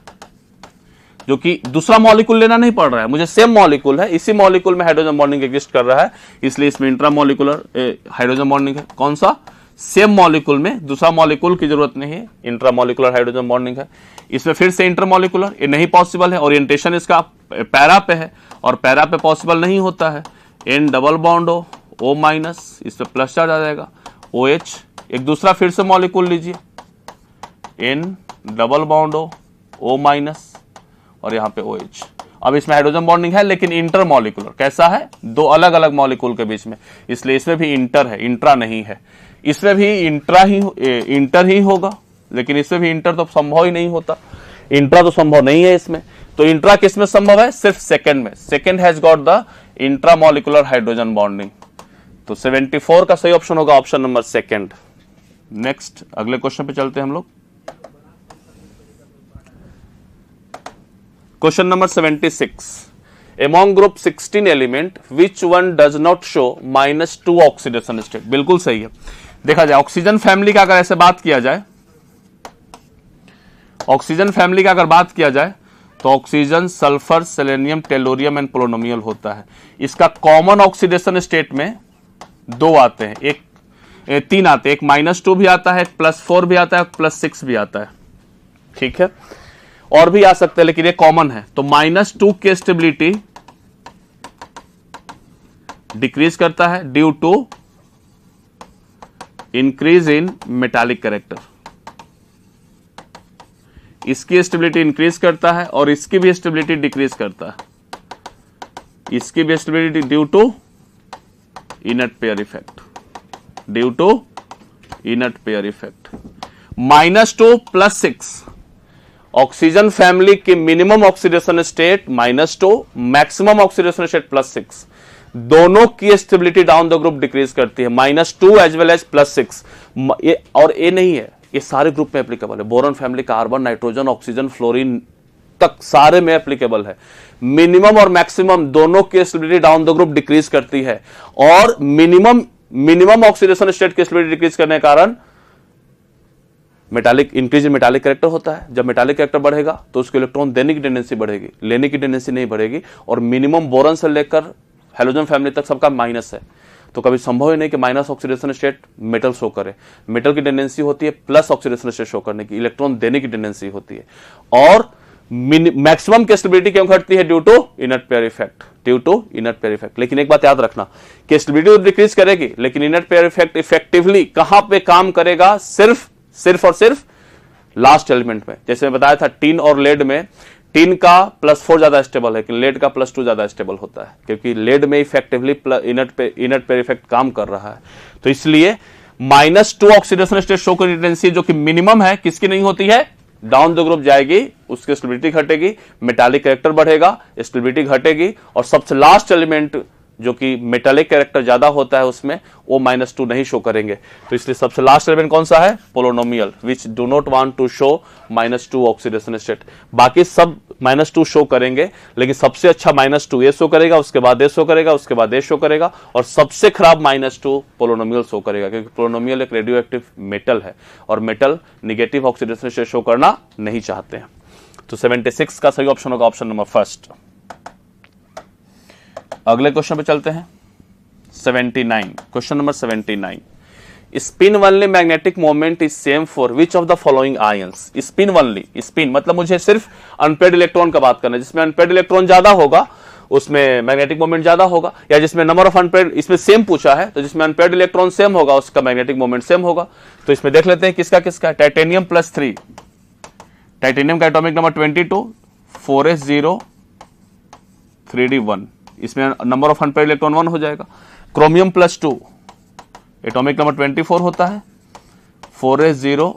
जो कि दूसरा मॉलिक्यूल लेना नहीं पड़ रहा है, मुझे सेम मॉलिक्यूल है, इसी मॉलिक्यूल में हाइड्रोजन बॉन्डिंग एग्जिस्ट कर रहा है, इसलिए इसमें इंट्रामोलिकुलर हाइड्रोजन बॉन्डिंग है। कौन सा? सेम मॉलिक्यूल में, दूसरा मॉलिक्यूल की जरूरत नहीं है, इंट्रामोलिकुलर हाइड्रोजन बॉन्डिंग है। इसमें फिर से इंटरमोलिकुलर, ये नहीं पॉसिबल है, ओरिएंटेशन इसका पैरा पे है, और पैरा पे पॉसिबल नहीं होता है। N double bond O minus, इस पे प्लस चार्ज आ जाएगा, OH। एक दूसरा फिर से मॉलिक्यूल लीजिए, N double bond O minus, और यहां पे OH। अब इसमें हाइड्रोजन बॉन्डिंग है, लेकिन इंटरमोलिकुलर, कैसा है? 2 अलग अलग मॉलिक्यूल के बीच में, इसलिए इसमें भी इंटर है, इंट्रा नहीं है। इसमें भी इंटर ही होगा, लेकिन इसमें भी इंटर तो संभव ही नहीं होता, इंट्रा तो संभव नहीं है इसमें। तो इंट्रा किस में संभव है? सिर्फ सेकंड में। Second has got the intramolecular hydrogen bonding. तो 74 का सही ऑप्शन होगा ऑप्शन नंबर सेकंड। नेक्स्ट अगले क्वेश्चन पे चलते हैं हम लोग। Question number 76, among group 16 element which one does not show -2 oxidation state. बिल्कुल सही है। देखा जाए ऑक्सीजन फैमिली का अगर ऐसे बात किया जाए, ऑक्सीजन फैमिली का अगर बात किया जाए तो oxygen, sulphur, selenium, tellurium and polynomial होता है। इसका कॉमन ऑक्सीडेशन स्टेट में दो आते हैं, तीन आते हैं, एक -2 भी आता है, एक +4 भी आता है, +6 भी आता है। ठीक है, और भी आ सकते हैं लेकिन ये कॉमन है। तो -2 की स्टेबिलिटी डिक्रीज करता है due to increase in metallic character. इसकी स्टेबिलिटी इंक्रीज करता है और इसकी भी स्टेबिलिटी डिक्रीज करता है। इसकी भी stability due to inert pair effect, due to inert pair effect. -2 +6 oxygen family की minimum oxidation state -2, maximum oxidation state +6, दोनों की stability down the group decrease करती है, -2 एज वेल एज +6। ये और ये नहीं है, ये सारे ग्रुप में एप्लीकेबल है। Boron family carbon, nitrogen, oxygen, fluorine तक सारे में एप्लीकेबल है। मिनिमम और मैक्सिमम दोनों की stability down the group decrease करती है और मिनिमम ऑक्सीडेशन स्टेट की स्टेबिलिटी डिक्रीज करने के कारण metallic increase in metallic character होता है। जब मेटालिक कैरेक्टर बढ़ेगा तो उसको इलेक्ट्रॉन देने की टेंडेंसी बढ़ेगी, लेने की टेंडेंसी नहीं बढ़ेगी। और मिनिमम बोरॉन से लेकर हैलोजन फैमिली तक सबका माइनस है, तो कभी संभव ही नहीं कि minus oxidation state metal show करे। मेटल की टेंडेंसी होती है प्लस ऑक्सीडेशन स्टेट शो करने की, इलेक्ट्रॉन देने की टेंडेंसी होती है। और मैक्सिमम की स्टेबिलिटी क्यों घटती है? Due to inert pair effect, due to inert pair effect. लेकिन एक बात याद रखना कि स्टेबिलिटी तो डिक्रीज करेगी, लेकिन इनर्ट पेयर इफेक्ट इफेक्टिवली कहां पे काम करेगा? सिर्फ और सिर्फ लास्ट एलिमेंट में। जैसे मैं बताया था टीन और लेड में, टीन का +4 ज्यादा स्टेबल है लेकिन लेड का +2 ज्यादा स्टेबल होता है, क्योंकि लेड में इफेक्टिवली इनर्ट पेयर इफेक्ट काम कर रहा है। तो इसलिए -2 ऑक्सीडेशन स्टेट शो की टेंडेंसी जो कि मिनिमम है, किसकी नहीं होती है? डाउन द ग्रुप जाएगी, उसकी स्टेबिलिटी घटेगी, मेटालिक कैरेक्टर बढ़ेगा, स्टेबिलिटी घटेगी, और सबसे लास्ट एलिमेंट जो कि मेटालिक कैरेक्टर ज्यादा होता है उसमें वो -2 नहीं शो करेंगे। तो इसलिए सबसे लास्ट एलिमेंट कौन सा है? Polonium, which do not want to show -2 oxidation state. बाकी सब -2 शो करेंगे, लेकिन सबसे अच्छा -2 ये शो करेगा, उसके बाद ये शो करेगा, उसके बाद ये शो करेगा, और सबसे खराब -2 पोलोनोमियल शो करेगा, क्योंकि पोलोनोमियल एक रेडियो एक्टिव मेटल है और metal negative oxidation state show करना नहीं चाहते हैं। तो 76 का सही ऑप्शन होगा ऑप्शन नंबर फर्स्ट। अगले क्वेश्चन पे चलते हैं। 79, question number 79, spin only magnetic moment is same for which of the following ions. Spin only, spin मतलब मुझे सिर्फ अनपेयर्ड इलेक्ट्रॉन का बात करना है। जिसमें अनपेयर्ड इलेक्ट्रॉन ज्यादा होगा उसमें मैग्नेटिक मोमेंट ज्यादा होगा, या जिसमें नंबर ऑफ अनपेयर्ड, इसमें सेम पूछा है तो जिसमें अनपेयर्ड इलेक्ट्रॉन सेम होगा उसका मैग्नेटिक मोमेंट सेम होगा। तो इसमें देख लेते हैं किसका किसका। टाइटेनियम +3, टाइटेनियम का एटॉमिक नंबर 22, 4s0 3d1, इसमें नंबर ऑफ अनपेयर्ड इलेक्ट्रॉन 1 हो जाएगा। क्रोमियम +2, एटॉमिक नंबर 24 होता है, 4s0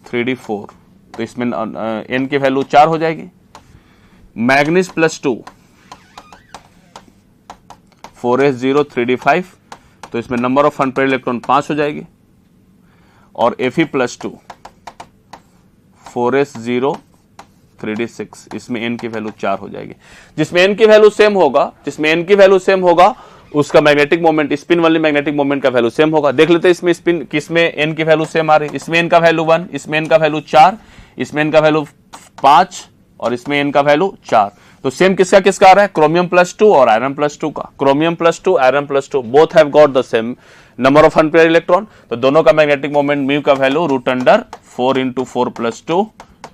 3d4, तो इसमें n की वैल्यू 4 हो जाएगी। मैग्नीज +2, 4s0 3d5, तो इसमें नंबर ऑफ अनपेयर्ड इलेक्ट्रॉन 5 हो जाएगी। और Fe+2, 4s0 3d6, इसमें n की वैल्यू 4 हो जाएगी। जिसमें n की वैल्यू सेम होगा उसका मैग्नेटिक मोमेंट, स्पिन वाली मैग्नेटिक मोमेंट का वैल्यू सेम होगा। देख लेते हैं इसमें स्पिन किसमें n की वैल्यू सेम आ रही है। इसमें n का वैल्यू 1, इसमें n का वैल्यू 4, इसमें n का वैल्यू 5 और इसमें n का वैल्यू 4। तो सेम किसका किसका आ रहा है? क्रोमियम +2 और आयरन +2 का। Chromium +2 iron +2 both have got the same number of unpaired electron, तो दोनों का मैग्नेटिक मोमेंट म्यू का value √4 × 4 + 2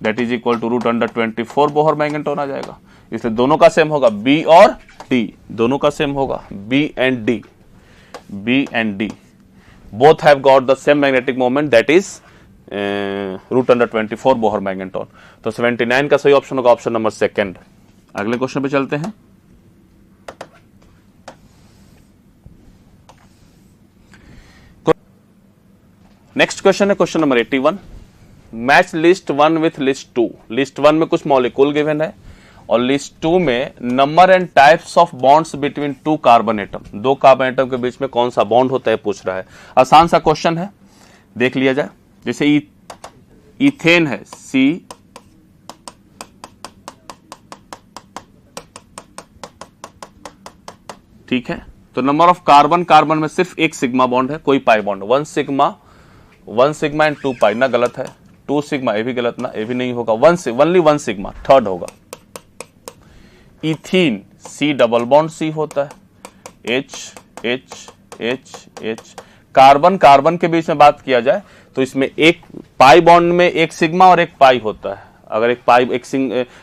that is equal to √24 Bohr magneton आ जाएगा। इसलिए दोनों का सेम होगा, बी और डी, दोनों का सेम होगा, B and D both have got the same magnetic moment that is √24 Bohr magneton. तो 79 का सही ऑप्शन होगा ऑप्शन नंबर सेकंड। अगले क्वेश्चन पे चलते हैं। नेक्स्ट क्वेश्चन है question number 81, match list 1 with list 2। List 1 में कुछ मॉलिक्यूल गिवन है और लिस्ट 2 में number and types of bonds between two carbon atom, दो कार्बन एटम के बीच में कौन सा बॉन्ड होता है पूछ रहा है। आसान सा क्वेश्चन है, देख लिया जाए। जैसे इथेन है C, ठीक है, तो नंबर ऑफ कार्बन, कार्बन में सिर्फ एक सिग्मा बॉन्ड है, कोई pi bond, one sigma and 2 पाई, ना गलत है, 2 सिग्मा, ये भी गलत ना, ये भी नहीं होगा, ओनली वन सिग्मा, थर्ड होगा। Ethene C double bond C होता है, H, कार्बन कार्बन के बीच में बात किया जाए तो इसमें एक पाई बॉन्ड में एक सिग्मा और एक पाई होता है। अगर एक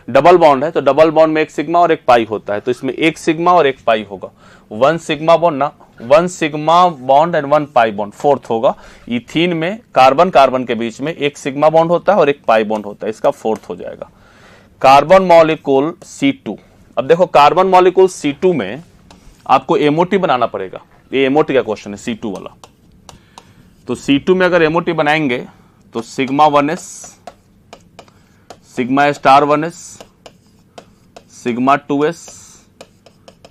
डबल बॉन्ड है तो डबल बॉन्ड में एक सिग्मा और एक पाई होता है, तो इसमें एक सिग्मा और एक पाई होगा, वन सिग्मा बॉन्ड ना, one sigma bond and one pi bond, fourth होगा। इथीन में कार्बन कार्बन के बीच में एक सिग्मा बॉन्ड होता है और एक पाई बॉन्ड होता है, इसका फोर्थ हो जाएगा। कार्बन मॉलिक्यूल C2, अब देखो कार्बन मॉलिक्यूल C2 में आपको एमओटी बनाना पड़ेगा, ये एमओटी का क्वेश्चन है C2 वाला। तो C2 में अगर एमओटी बनाएंगे तो sigma 1s, sigma star 1s, sigma 2s,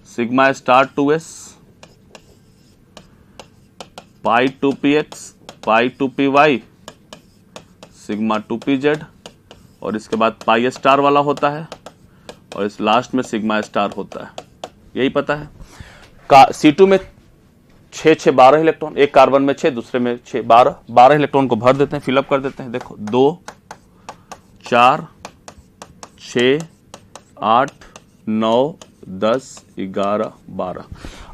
sigma star 2s, पाई 2px, पाई 2py, सिग्मा 2pz, और इसके बाद पाई स्टार वाला होता है, और इस लास्ट में सिग्मा स्टार होता है, यही पता है। C2 में 6 इलेक्ट्रॉन, एक कार्बन में 6, दूसरे में 6, 12 इलेक्ट्रॉन को भर देते हैं, फिलअप कर देते हैं। देखो 2, 4, 6, 8, 9, 10, 11, 12।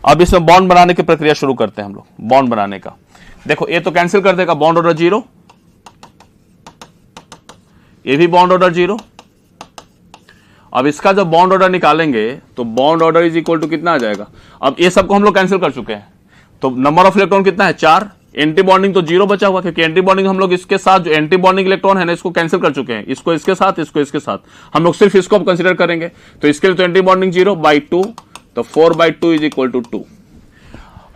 अब इसमें बॉन्ड बनाने की प्रक्रिया शुरू करते हैं हम लोग, बॉन्ड बनाने का। देखो ये तो कैंसिल कर देगा, बॉन्ड ऑर्डर 0, ये भी बॉन्ड ऑर्डर 0। अब इसका जब बॉन्ड ऑर्डर निकालेंगे तो bond order is equal to कितना आ जाएगा। अब ये सबको हम लोग कैंसिल कर चुके हैं, तो नंबर ऑफ इलेक्ट्रॉन कितना है 4, एंटी बॉन्डिंग तो 0 बचा हुआ, क्योंकि एंटी बॉन्डिंग हम लोग इसके साथ जो एंटी बॉन्डिंग इलेक्ट्रॉन है ना, इसको कैंसिल कर चुके हैं, इसको इसके साथ, इसको इसके साथ, हम लोग सिर्फ इसको कंसीडर करेंगे। तो इसके लिए तो एंटी बॉन्डिंग 0/2, तो 4/2 इज इक्वल टू 2।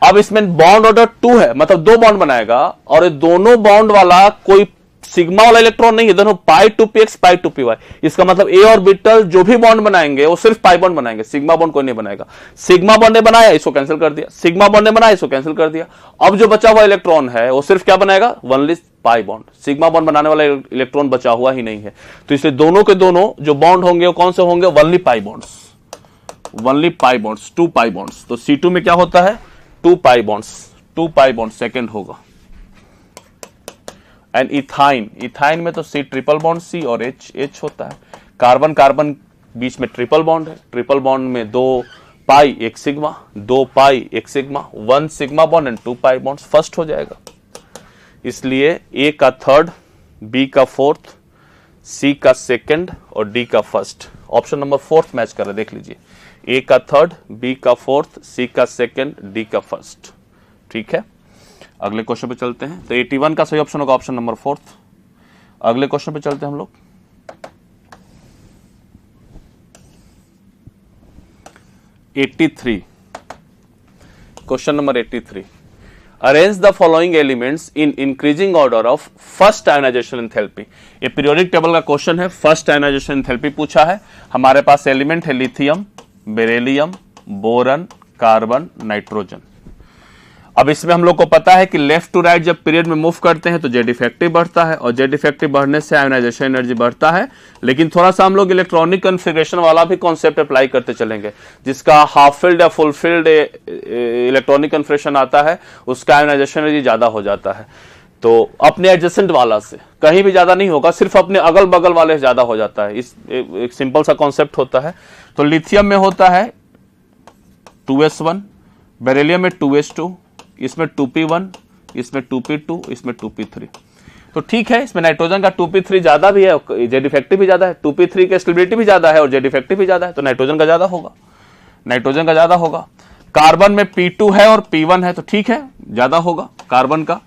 अब इसमें बॉन्ड ऑर्डर 2 है, मतलब 2 बॉन्ड बनाएगा, और ये दोनों बॉन्ड वाला कोई सिग्मा वाला इलेक्ट्रॉन नहीं है, दोनों पाई 2px, पाई 2py। इसका मतलब ए ऑर्बिटल जो भी बॉन्ड बनाएंगे वो सिर्फ पाई बॉन्ड बनाएंगे, सिग्मा बॉन्ड कोई नहीं बनाएगा। सिग्मा बॉन्ड ने बनाया, इसको कैंसिल कर दिया, सिग्मा बॉन्ड ने बनाया, इसको कैंसिल कर दिया। अब जो बचा हुआ इलेक्ट्रॉन है वो सिर्फ क्या बनाएगा, only pi bond, sigma bond बनाने वाला इलेक्ट्रॉन बचा हुआ ही नहीं है। तो इसलिए दोनों के दोनों जो बॉन्ड होंगे वो कौन से होंगे, only pi bonds, only pi bonds, 2 pi bonds. तो C2 में क्या होता है, 2 pi bonds, 2 pi bond second होगा। एंड इथाइन में तो C ट्रिपल बॉन्ड C और H होता है। कार्बन कार्बन बीच में ट्रिपल बॉन्ड है, ट्रिपल बॉन्ड में 2 पाई 1 sigma, 2 pi 1 sigma, 1 sigma bond and 2 pi bond, first हो जाएगा। इसलिए A का थर्ड, B का फोर्थ, C का सेकंड और D का फर्स्ट। ऑप्शन नंबर 4 मैच कर रहा है, देख लीजिए, A का थर्ड, B का फोर्थ, C का सेकंड, D का फर्स्ट। ठीक है, अगले क्वेश्चन पे चलते हैं। तो 81 का सही ऑप्शन होगा ऑप्शन नंबर 4। अगले क्वेश्चन पे चलते हैं हम लोग। 83, question number 83, arrange the following elements in increasing order of first ionization enthalpy. ये पीरियोडिक टेबल का क्वेश्चन है, फर्स्ट आयोनाइजेशन एंथैल्पी पूछा है। हमारे पास एलिमेंट है lithium, beryllium, boron, carbon, nitrogen. अब इसमें हम लोग को पता है कि लेफ्ट टू राइट जब पीरियड में मूव करते हैं तो जेड इफेक्टिव बढ़ता है, और जेड इफेक्टिव बढ़ने से आयोनाइजेशन एनर्जी बढ़ता है। लेकिन थोड़ा सा हम लोग इलेक्ट्रॉनिक कॉन्फ़िगरेशन वाला भी कॉन्सेप्ट अप्लाई करते चलेंगे, जिसका हाफ फील्ड या फुल फील्ड इलेक्ट्रॉनिक कॉन्फ़िगरेशन आता है, उसका आयोनाइजेशन एनर्जी ज्यादा हो जाता है। तो अपने एडजेसेंट वाला से कहीं भी ज्यादा नहीं होगा, सिर्फ अपने अगल बगल वाले से ज्यादा हो जाता है। इस एक सिंपल सा कॉन्सेप्ट होता है। तो लिथियम में होता है 2s1, बेरिलियम में 2s2, इसमें 2p1, इसमें 2p2, इसमें 2p3। तो ठीक है, इसमें नाइट्रोजन का 2p3 ज्यादा भी है, जेड इफेक्टिव भी ज्यादा है, 2p3 का स्टेबिलिटी भी ज्यादा है और जेड इफेक्टिव भी ज्यादा है, तो नाइट्रोजन का ज्यादा होगा, नाइट्रोजन का ज्यादा होगा। कार्बन में p2 है और p1 है, तो ठीक है, ज्यादा होगा कार्बन का।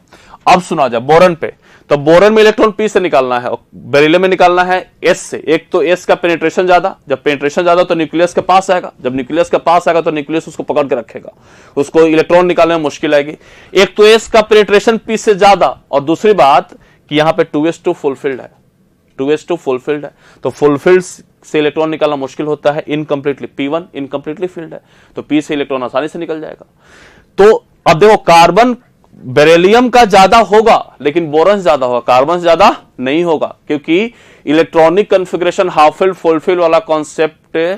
अब सुना जाए बोरन पे, तो बोरन में इलेक्ट्रॉन p से निकालना है और बेरिलियम में निकालना है s से। एक तो s का पेनिट्रेशन ज्यादा, जब पेनिट्रेशन ज्यादा तो न्यूक्लियस के पास आएगा, जब न्यूक्लियस के पास आएगा तो न्यूक्लियस उसको पकड़ के रखेगा, उसको इलेक्ट्रॉन निकालने में मुश्किल आएगी। एक तो s का पेनिट्रेशन p से ज्यादा, और दूसरी बात कि यहां पे 2s2 फुलफिल्ड है, 2s2 फुलफिल्ड है, तो फुलफिल्ड से इलेक्ट्रॉन निकालना मुश्किल होता है, इनकम्प्लीटली p1 इनकम्प्लीटली फिल्ड है, तो p से इलेक्ट्रॉन आसानी से निकल जाएगा। तो अब देखो कार्बन बेरिलियम का ज्यादा होगा लेकिन बोरॉन ज्यादा होगा, कार्बन ज्यादा नहीं होगा, क्योंकि electronic configuration half filled full field वाला कॉन्सेप्ट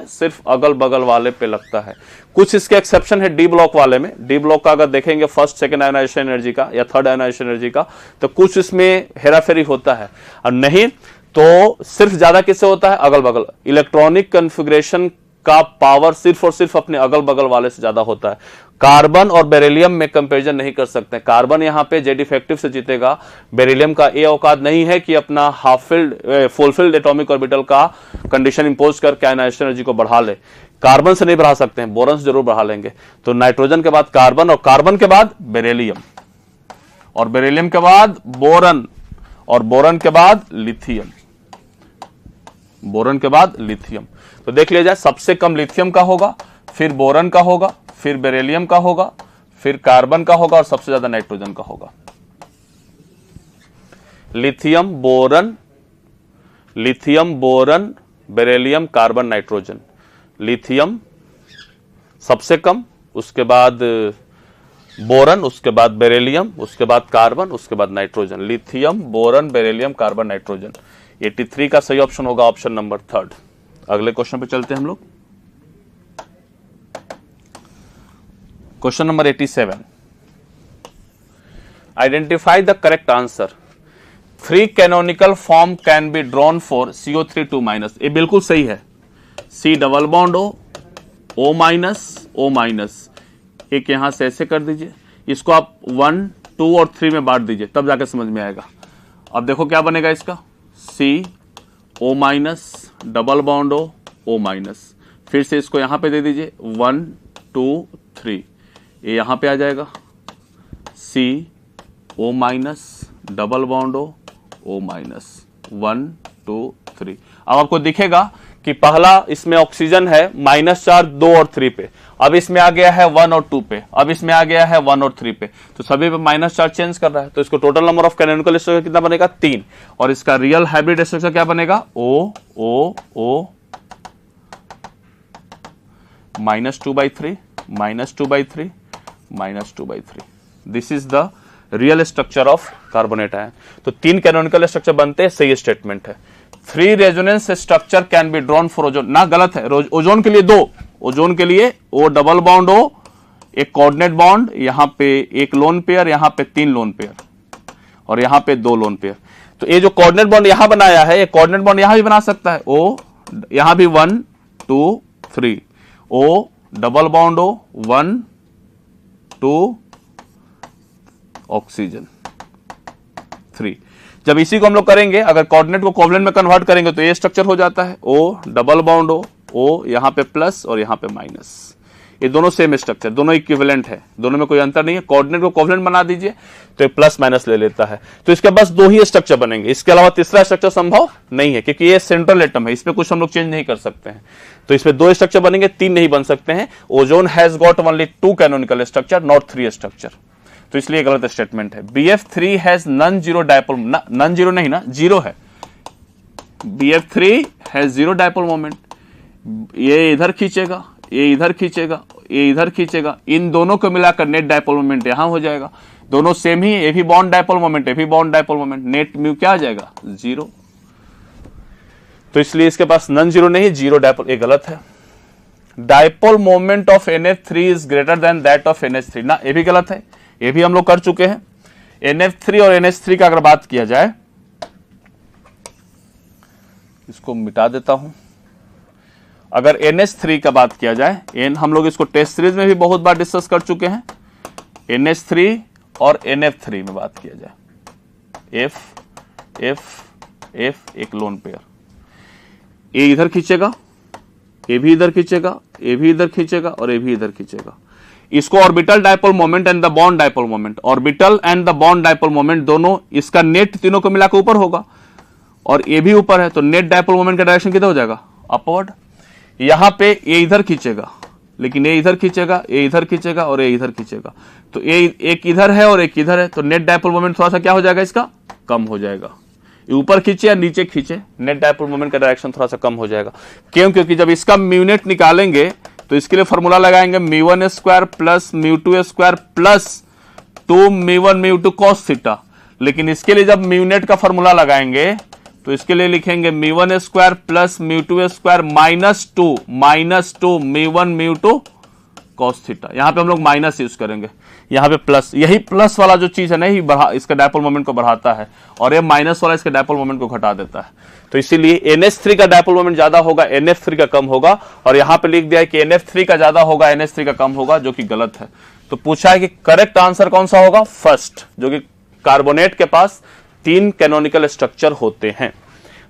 सिर्फ अगल बगल वाले पे लगता है। कुछ इसके एक्सेप्शन है डी ब्लॉक वाले में। डी ब्लॉक का अगर देखेंगे फर्स्ट सेकंड आयोनाइजेशन एनर्जी का या थर्ड आयोनाइजेशन एनर्जी का, तो कुछ इसमें हेराफेरी होता है, और नहीं तो सिर्फ ज्यादा किससे होता है, अगल बगल। इलेक्ट्रॉनिक कॉन्फ़िगरेशन का पावर सिर्फ और सिर्फ अपने अगल बगल वाले से ज्यादा होता है। कार्बन और बेरिलियम में कंपैरिजन नहीं कर सकते। कार्बन यहां पे जेड इफेक्टिव से जीतेगा, बेरिलियम का ये औकात नहीं है कि अपना half filled full field atomic orbital का कंडीशन इंपोज करके आयनाइजेशन एनर्जी को बढ़ा ले। कार्बन से नहीं बढ़ा सकते हैं, बोरॉन से जरूर बढ़ा लेंगे। तो नाइट्रोजन के बाद कार्बन, और कार्बन के बाद बेरिलियम, और बेरिलियम के बाद बोरॉन, और बोरॉन के बाद लिथियम, बोरॉन के बाद लिथियम। तो देख लिया जाए, सबसे कम लिथियम का होगा, फिर बोरॉन का होगा, फिर बेरिलियम का होगा, फिर कार्बन का होगा, और सबसे ज्यादा नाइट्रोजन का होगा। Lithium boron beryllium carbon nitrogen. Lithium सबसे कम, उसके बाद बोरॉन, उसके बाद बेरिलियम, उसके बाद कार्बन, उसके बाद nitrogen. Lithium boron beryllium carbon nitrogen. 83 का सही ऑप्शन होगा ऑप्शन नंबर 3। अगले क्वेश्चन पे चलते हैं हम लोग। Question number 87, identify the correct answer. 3 canonical form can be drawn for CO3 ये बिल्कुल सही है। C double bond O minus, एक यहां से ऐसे कर दीजिए, इसको आप 1, 2 और 3 में बांट दीजिए, तब जाके समझ में आएगा। अब देखो क्या बनेगा इसका, CO minus double bond O minus, फिर से इसको यहां पे दे दीजिए 1, 2, 3, ये यहां पे आ जाएगा CO minus double bond O minus 1, 2, 3। अब आपको दिखेगा कि पहला इसमें ऑक्सीजन है माइनस चार्ज 2 और 3 पे, अब इसमें आ गया है 1 और 2 पे, अब इसमें आ गया है 1 और 3 पे, तो सभी पे माइनस चार्ज चेंज कर रहा है। तो इसको total number of canonical structure कितना बनेगा, 3, और इसका रियल हाइब्रिड स्ट्रक्चर क्या बनेगा, O -2/3 -2/3 -2/3। This is the real structure of carbonate ion. तो 3 कैनोनिकल स्ट्रक्चर बनते हैं, सही स्टेटमेंट है। 3 resonance structure can be drawn for ozone, ना गलत है। ओजोन के लिए 2, ओजोन के लिए O डबल बॉन्ड O, एक कोऑर्डिनेट बॉन्ड, यहां पे एक लोन पेयर, यहां पे 3 लोन पेयर, और यहां पे 2 लोन पेयर। तो ये जो कोऑर्डिनेट बॉन्ड यहां बनाया है, ये कोऑर्डिनेट बॉन्ड यहां भी बना सकता है। O यहां भी 1, 2, 3, O double bond O 1, 2 oxygen 3। जब इसी को हम लोग करेंगे, अगर कोऑर्डिनेट को कोवलेंट में कन्वर्ट करेंगे तो ये स्ट्रक्चर हो जाता है O डबल बॉन्ड O यहां पे प्लस और यहां पे माइनस। ये दोनों सेम स्ट्रक्चर, दोनों इक्विवेलेंट है, दोनों में कोई अंतर नहीं है। कोऑर्डिनेट को कोवलेंट बना दीजिए तो ये प्लस माइनस ले लेता है। तो इसके बस 2 ही स्ट्रक्चर बनेंगे, इसके अलावा तीसरा स्ट्रक्चर संभव नहीं है, क्योंकि ये सेंट्रल एटम है, इसमें कुछ हम लोग चेंज नहीं कर सकते हैं। तो इसमें 2 स्ट्रक्चर बनेंगे, 3 नहीं बन सकते हैं। Ozone has got only 2 canonical structure, not 3 structure, तो इसलिए गलत स्टेटमेंट है। BF3 has non zero dipole, non zero नहीं ना, जीरो है। BF3 has zero dipole moment, ये इधर खींचेगा, ये इधर खींचेगा, ये इधर खींचेगा, इन दोनों को मिलाकर नेट डायपोल मोमेंट यहां हो जाएगा। दोनों सेम ही, ये भी बॉन्ड डायपोल मोमेंट, ये भी bond dipole moment, net mu क्या आ जाएगा, 0। तो इसलिए इसके पास नॉन जीरो नहीं, जीरो डायपोल, ये गलत है। Dipole moment of NF3 is greater than that of NH3, ना ये भी गलत है, ये भी हम लोग कर चुके हैं। NF3 और NH3 का अगर बात किया जाए, इसको मिटा देता हूं। अगर NH3 का बात किया जाए, हम लोग इसको टेस्ट सीरीज में भी बहुत बार डिस्कस कर चुके हैं। NH3 और NF3 में बात किया जाए, F एक लोन पेयर, ये इधर खींचेगा, ये भी इधर खींचेगा, ये भी इधर खींचेगा, और ये भी इधर खींचेगा। इसको orbital dipole moment and the bond dipole moment, orbital and the bond dipole moment दोनों, इसका नेट तीनों को मिलाकर ऊपर होगा, और ये भी ऊपर है, तो नेट डायपोल मोमेंट का डायरेक्शन किधर हो जाएगा, अपवर्ड। यहां पे ये इधर खींचेगा, लेकिन ये इधर खींचेगा, ये इधर खींचेगा, और ये इधर खींचेगा, तो ये एक इधर है और एक इधर है, तो नेट डायपोल मोमेंट थोड़ा सा क्या हो जाएगा, इसका कम हो जाएगा। ऊपर खींचे या नीचे खींचे, नेट डायपोल मोमेंट का डायरेक्शन थोड़ा सा कम हो जाएगा। क्यों? क्योंकि जब इसका म्यू नेट निकालेंगे तो इसके लिए फॉर्मूला लगाएंगे μ1 square plus μ2 square plus 2 μ1 μ2 cos theta. लेकिन इसके लिए जब म्यू नेट का फॉर्मूला लगाएंगे तो इसके लिए लिखेंगे μ1 square plus μ2 square minus two μ1 μ2 cos theta. यहां पे हम लोग माइनस यूज करेंगे, यहां पे प्लस। यही प्लस वाला जो चीज है ना, ही इसका डायपोल मोमेंट को बढ़ाता है, और ये माइनस वाला इसके डायपोल मोमेंट को घटा देता है। तो इसीलिए NH3 का डायपोल मोमेंट ज्यादा होगा, NF3 का कम होगा। और यहां पे लिख दिया है कि NF3 का ज्यादा होगा, NH3 का कम होगा, जो कि गलत है। तो पूछा है कि करेक्ट आंसर कौन सा होगा? फर्स्ट, जो कि कार्बोनेट के पास 3 कैनोनिकल स्ट्रक्चर होते हैं।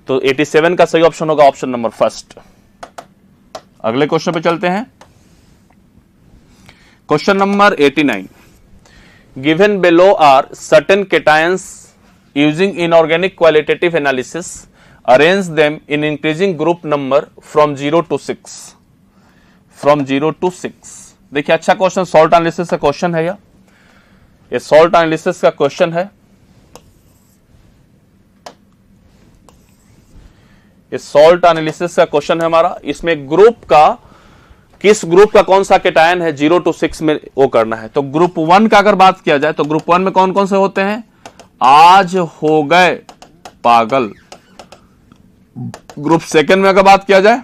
तो 87 का सही ऑप्शन होगा ऑप्शन नंबर फर्स्ट। अगले क्वेश्चन पे चलते हैं। Question number 89, given below are certain cations using inorganic qualitative analysis, arrange them in increasing group number from 0 to 6। From 0 to 6। देखिए अच्छा क्वेश्चन, सॉल्ट एनालिसिस का क्वेश्चन है ये सॉल्ट एनालिसिस का क्वेश्चन है। ये सॉल्ट एनालिसिस का क्वेश्चन है हमारा। इसमें ग्रुप का, किस ग्रुप का कौन सा केटायन है 0 to 6 में वो करना है। तो ग्रुप 1 का अगर बात किया जाए तो ग्रुप 1 में कौन कौन से होते हैं? आज हो गए पागल। ग्रुप 2 में अगर बात किया जाए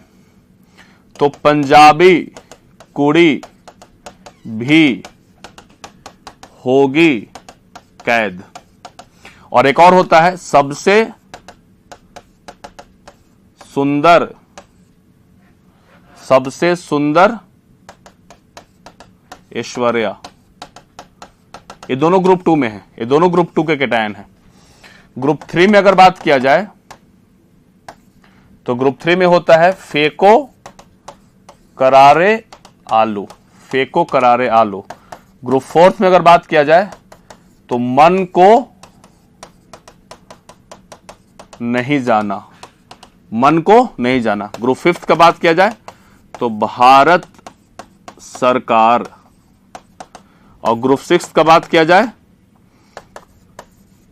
तो पंजाबी कुड़ी भी होगी कैद। और एक और होता है सबसे सुंदर ऐश्वर्या। ये दोनों ग्रुप 2 में है, ये दोनों ग्रुप 2 के केटायन है। ग्रुप 3 में अगर बात किया जाए तो ग्रुप 3 में होता है फेको करारे आलू, फेको करारे आलू। ग्रुप 4 में अगर बात किया जाए तो मन को नहीं जाना, मन को नहीं जाना। ग्रुप 5 का बात किया जाए तो भारत सरकार। और ग्रुप 6 का बात किया जाए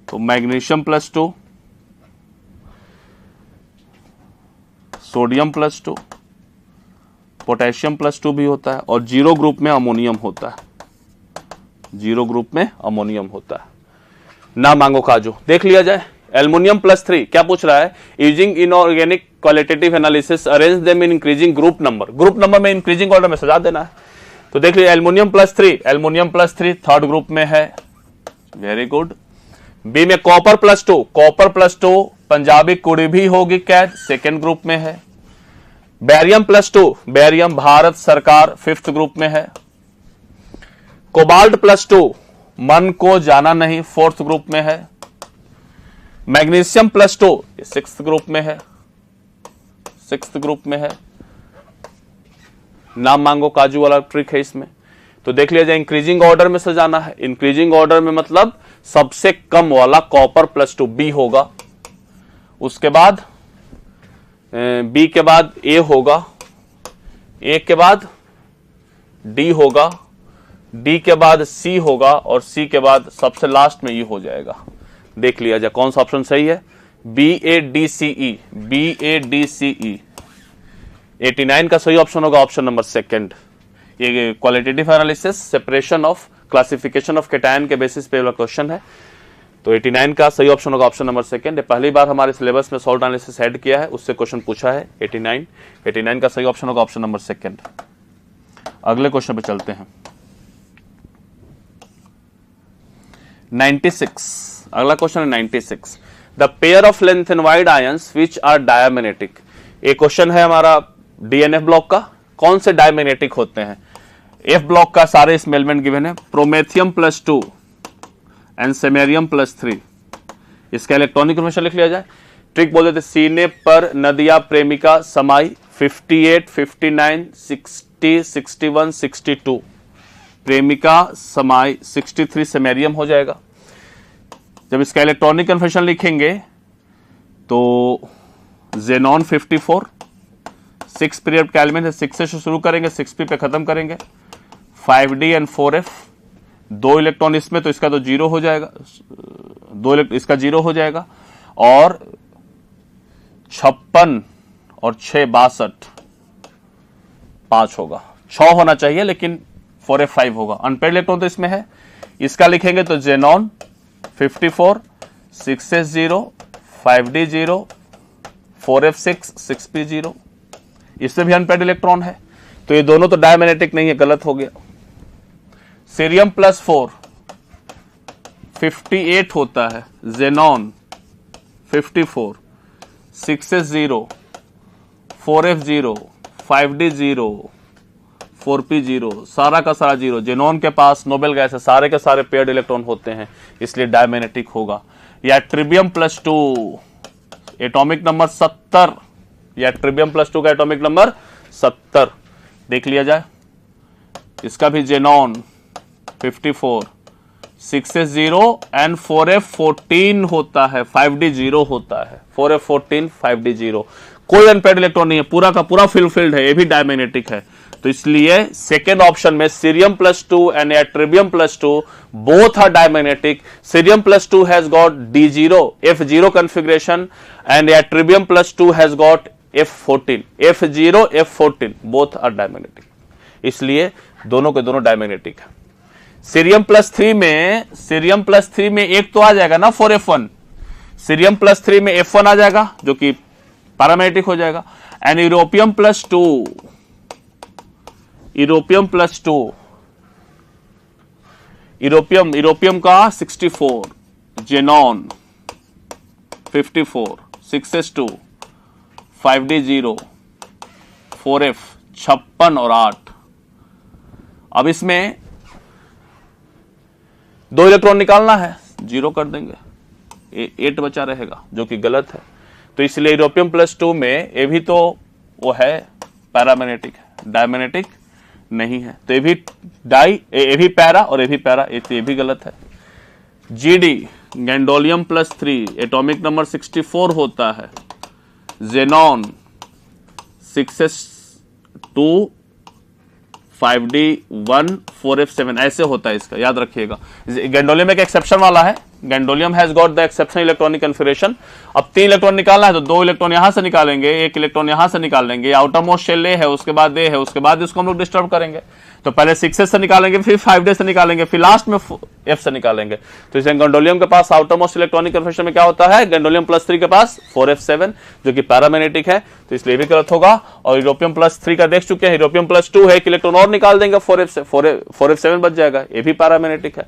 तो मैग्नीशियम +2, सोडियम +2, पोटेशियम +2 भी होता है। और 0 ग्रुप में अमोनियम होता है, 0 ग्रुप में अमोनियम होता है। ना मांगो काजू। देख लिया जाए एल्युमिनियम +3 क्या पूछ रहा है? Using inorganic qualitative analysis, arrange them in increasing group number. Group number में इंक्रीजिंग ऑर्डर में सजा देना है। तो देख लीजिए एल्युमिनियम +3 थर्ड ग्रुप में है, वेरी गुड। बी में कॉपर +2 पंजाबी कुड़ी भी होगी कैद, सेकेंड ग्रुप में है। बैरियम +2 बैरियम भारत सरकार 5th ग्रुप में है। कोबाल्ट +2 मन को जाना नहीं 4th ग्रुप में है। मैग्नीशियम +2 6th ग्रुप में है, 6th ग्रुप में है। नाम मांगो काजू वाला ट्रिक है इसमें। तो देख लिया जाए इंक्रीजिंग ऑर्डर में सजाना है। इंक्रीजिंग ऑर्डर में मतलब सबसे कम वाला कॉपर +2 बी होगा, उसके बाद बी के बाद ए होगा, ए के बाद डी होगा, डी के बाद सी होगा, और सी के बाद सबसे लास्ट में ई हो जाएगा। देख लिया जाए कौन सा ऑप्शन सही है? BADCE, BADCE। 89 का सही ऑप्शन होगा ऑप्शन नंबर सेकंड। ये qualitative analysis, separation of classification of cation के बेसिस पे वाला क्वेश्चन है। तो 89 का सही ऑप्शन होगा ऑप्शन नंबर सेकंड। ये पहली बार हमारे सिलेबस में सॉल्ट एनालिसिस ऐड किया है, उससे क्वेश्चन पूछा है। 89 का सही ऑप्शन होगा ऑप्शन नंबर सेकंड। अगले क्वेश्चन पे चलते हैं। 96, अगला क्वेश्चन है 96। The pair of lanthanide ions which are diamagnetic. एक क्वेश्चन है हमारा DNF ब्लॉक का, कौन से डायमैग्नेटिक होते हैं? F ब्लॉक का सारे इसमें एलिमेंट गिवन है, प्रोमेथियम +2 एंड सेमेरियम +3। इसका इलेक्ट्रॉनिक इन्फॉर्मेशन लिख लिया जाए। ट्रिक बोल देते, सीने पर नदिया प्रेमिका समाई 58, 59, 60, 61, 62। प्रेमिका समाई 63 सेमेरियम हो जाएगा। जब इसका इलेक्ट्रॉनिक इन्फॉर्मेशन लिखेंगे तो जेनॉन 54, 6 पीरियड का एलिमेंट है, 6 से शुरू करेंगे, 6p पे खत्म करेंगे। 5d एंड 4f, 2 इलेक्ट्रॉन इसमें, तो इसका तो 0 हो जाएगा, इसका 0 हो जाएगा। और 56 और 6 62 5 होगा। 6 होना चाहिए लेकिन 4f5 होगा। अनपेड इलेक्ट्रॉन तो इसमें है, इसका लिखेंगे तो xenon 54 6s0 5d0 4f6 6p0, इससे भी अनपेड इलेक्ट्रॉन है। तो ये दोनों तो डायमैग्नेटिक नहीं है, गलत हो गया। सीरियम +4 58 होता है, xenon 54 6s0 4f0 5d0 4p0, सारा का सारा जीरो। जेनॉन के पास नोबेल गैस है, सारे के सारे पेयर्ड इलेक्ट्रॉन होते हैं, इसलिए डायमैग्नेटिक होगा। या ट्रिबियम +2 एटॉमिक नंबर 70, या ट्रिबियम +2 का एटॉमिक नंबर 70 देख लिया जाए। इसका भी जेनॉन 54 6s0 एंड 4f14 होता है, 5d0 होता है, 4f14 5d0। कोई अनपेड इलेक्ट्रॉन नहीं है, पूरा का पूरा फिल्ड है, ये भी डायमैग्नेटिक है। तो इसलिए सेकेंड ऑप्शन में cerium +2 and terbium +2 both are diamagnetic. Cerium +2 has got D0 F0 configuration and terbium +2 has got F14 F0 F14 both are diamagnetic, इसलिए दोनों के दोनों डायमैग्नेटिक है। सीरियम +3 में एक तो आ जाएगा ना 4f1, सीरियम +3 में f1 आ जाएगा जो कि पैरामैग्नेटिक हो जाएगा। एंड यूरोपियम का 64, जेनॉन 54 6s2 5d0 4f 56 और 8। अब इसमें 2 इलेक्ट्रॉन निकालना है, 0 कर देंगे, 8 बचा रहेगा जो कि गलत है। तो इसलिए यूरोपियम +2 में ये भी तो वो है पैरामैग्नेटिक है, डायमैग्नेटिक नहीं है। तो ये भी ये भी पैरा और ये भी पैरा, ये भी गलत है। जीडी गैंडोलियम +3 एटॉमिक नंबर 64 होता है, जेनॉन 6s2 5d1 4f7 ऐसे होता है, इसका याद रखिएगा। गैंडोलियम एक एक्सेप्शन वाला है, gadolinium has got the exceptional electronic configuration. अब 3 इलेक्ट्रॉन निकालना है तो 2 इलेक्ट्रॉन यहां से निकालेंगे, 1 इलेक्ट्रॉन यहां से निकालेंगे। आउटर मोस्ट शेल ए है, उसके बाद ए है, उसके बाद इसको हम लोग डिस्टर्ब करेंगे। तो पहले 6s से निकालेंगे, फिर 5d से निकालेंगे, फिर लास्ट में f से निकालेंगे। तो इसे गैंडोलियम के पास आउटर मोस्ट इलेक्ट्रॉनिक कन्फिगरेशन में क्या होता है, गैंडोलियम +3 के पास 4f7 जो कि पैरामैग्नेटिक है, तो इसलिए भी गलत होगा। और यूरोपियम +3 का देख चुके हैं, यूरोपियम +2 है, 1 इलेक्ट्रॉन और निकाल देंगे, 4f7 बच जाएगा, ये भी पैरामैग्नेटिक है।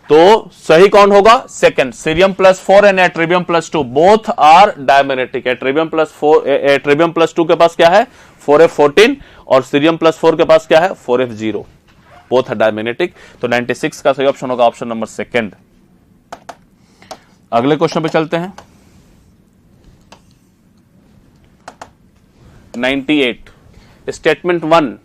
तो सही कौन होगा, second. Cerium +4 and terbium +2 both are diamagnetic है। ट्रिबियम +2 के पास क्या है 4f14 और सीरियम +4 के पास क्या है 4f0, बोथ आर डायमैग्नेटिक। तो 96 का सही ऑप्शन होगा ऑप्शन नंबर सेकंड। अगले क्वेश्चन पे चलते हैं। 98 स्टेटमेंट 1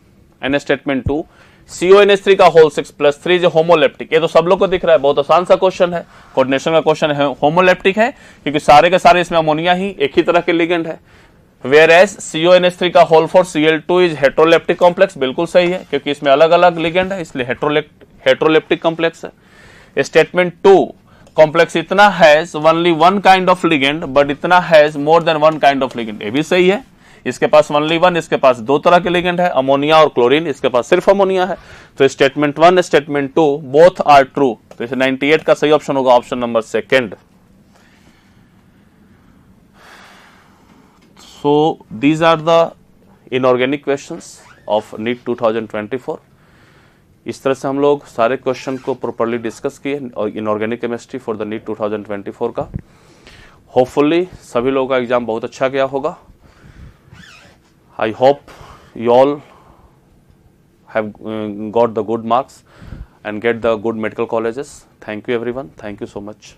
एंड स्टेटमेंट 2 CONH3 का होल 6+3 जो होमोलेप्टिक, ये तो सब लोग को दिख रहा है, बहुत आसान सा क्वेश्चन है, कोऑर्डिनेशन का क्वेश्चन है। होमोलेप्टिक है क्योंकि सारे के सारे इसमें अमोनिया ही एक ही तरह के लिगेंड है। वेयर एज CONH3 का whole four Cl2 is heteroleptic complex, बिल्कुल सही है क्योंकि इसमें अलग अलग लिगेंड है, इसलिए हेट्रोलेप्टिक कॉम्प्लेक्स है। स्टेटमेंट 2 कॉम्प्लेक्स इतना has only one kind of ligand but इतना has more than one kind of ligand, ये भी सही है। इसके पास ओनली वन, इसके पास 2 तरह के लिगेंड है, अमोनिया और क्लोरीन, इसके पास सिर्फ अमोनिया है। तो statement 1 statement 2 both are true, तो इसे 98 का सही ऑप्शन होगा option number second. So these are the inorganic questions of NEET 2024। इस तरह से हम लोग सारे क्वेश्चन को प्रॉपर्ली डिस्कस किए और inorganic chemistry for the NEET 2024 का। होपफुली सभी लोगों का एग्जाम बहुत अच्छा गया होगा। I hope you all have got the good marks and get the good medical colleges. Thank you everyone. Thank you so much.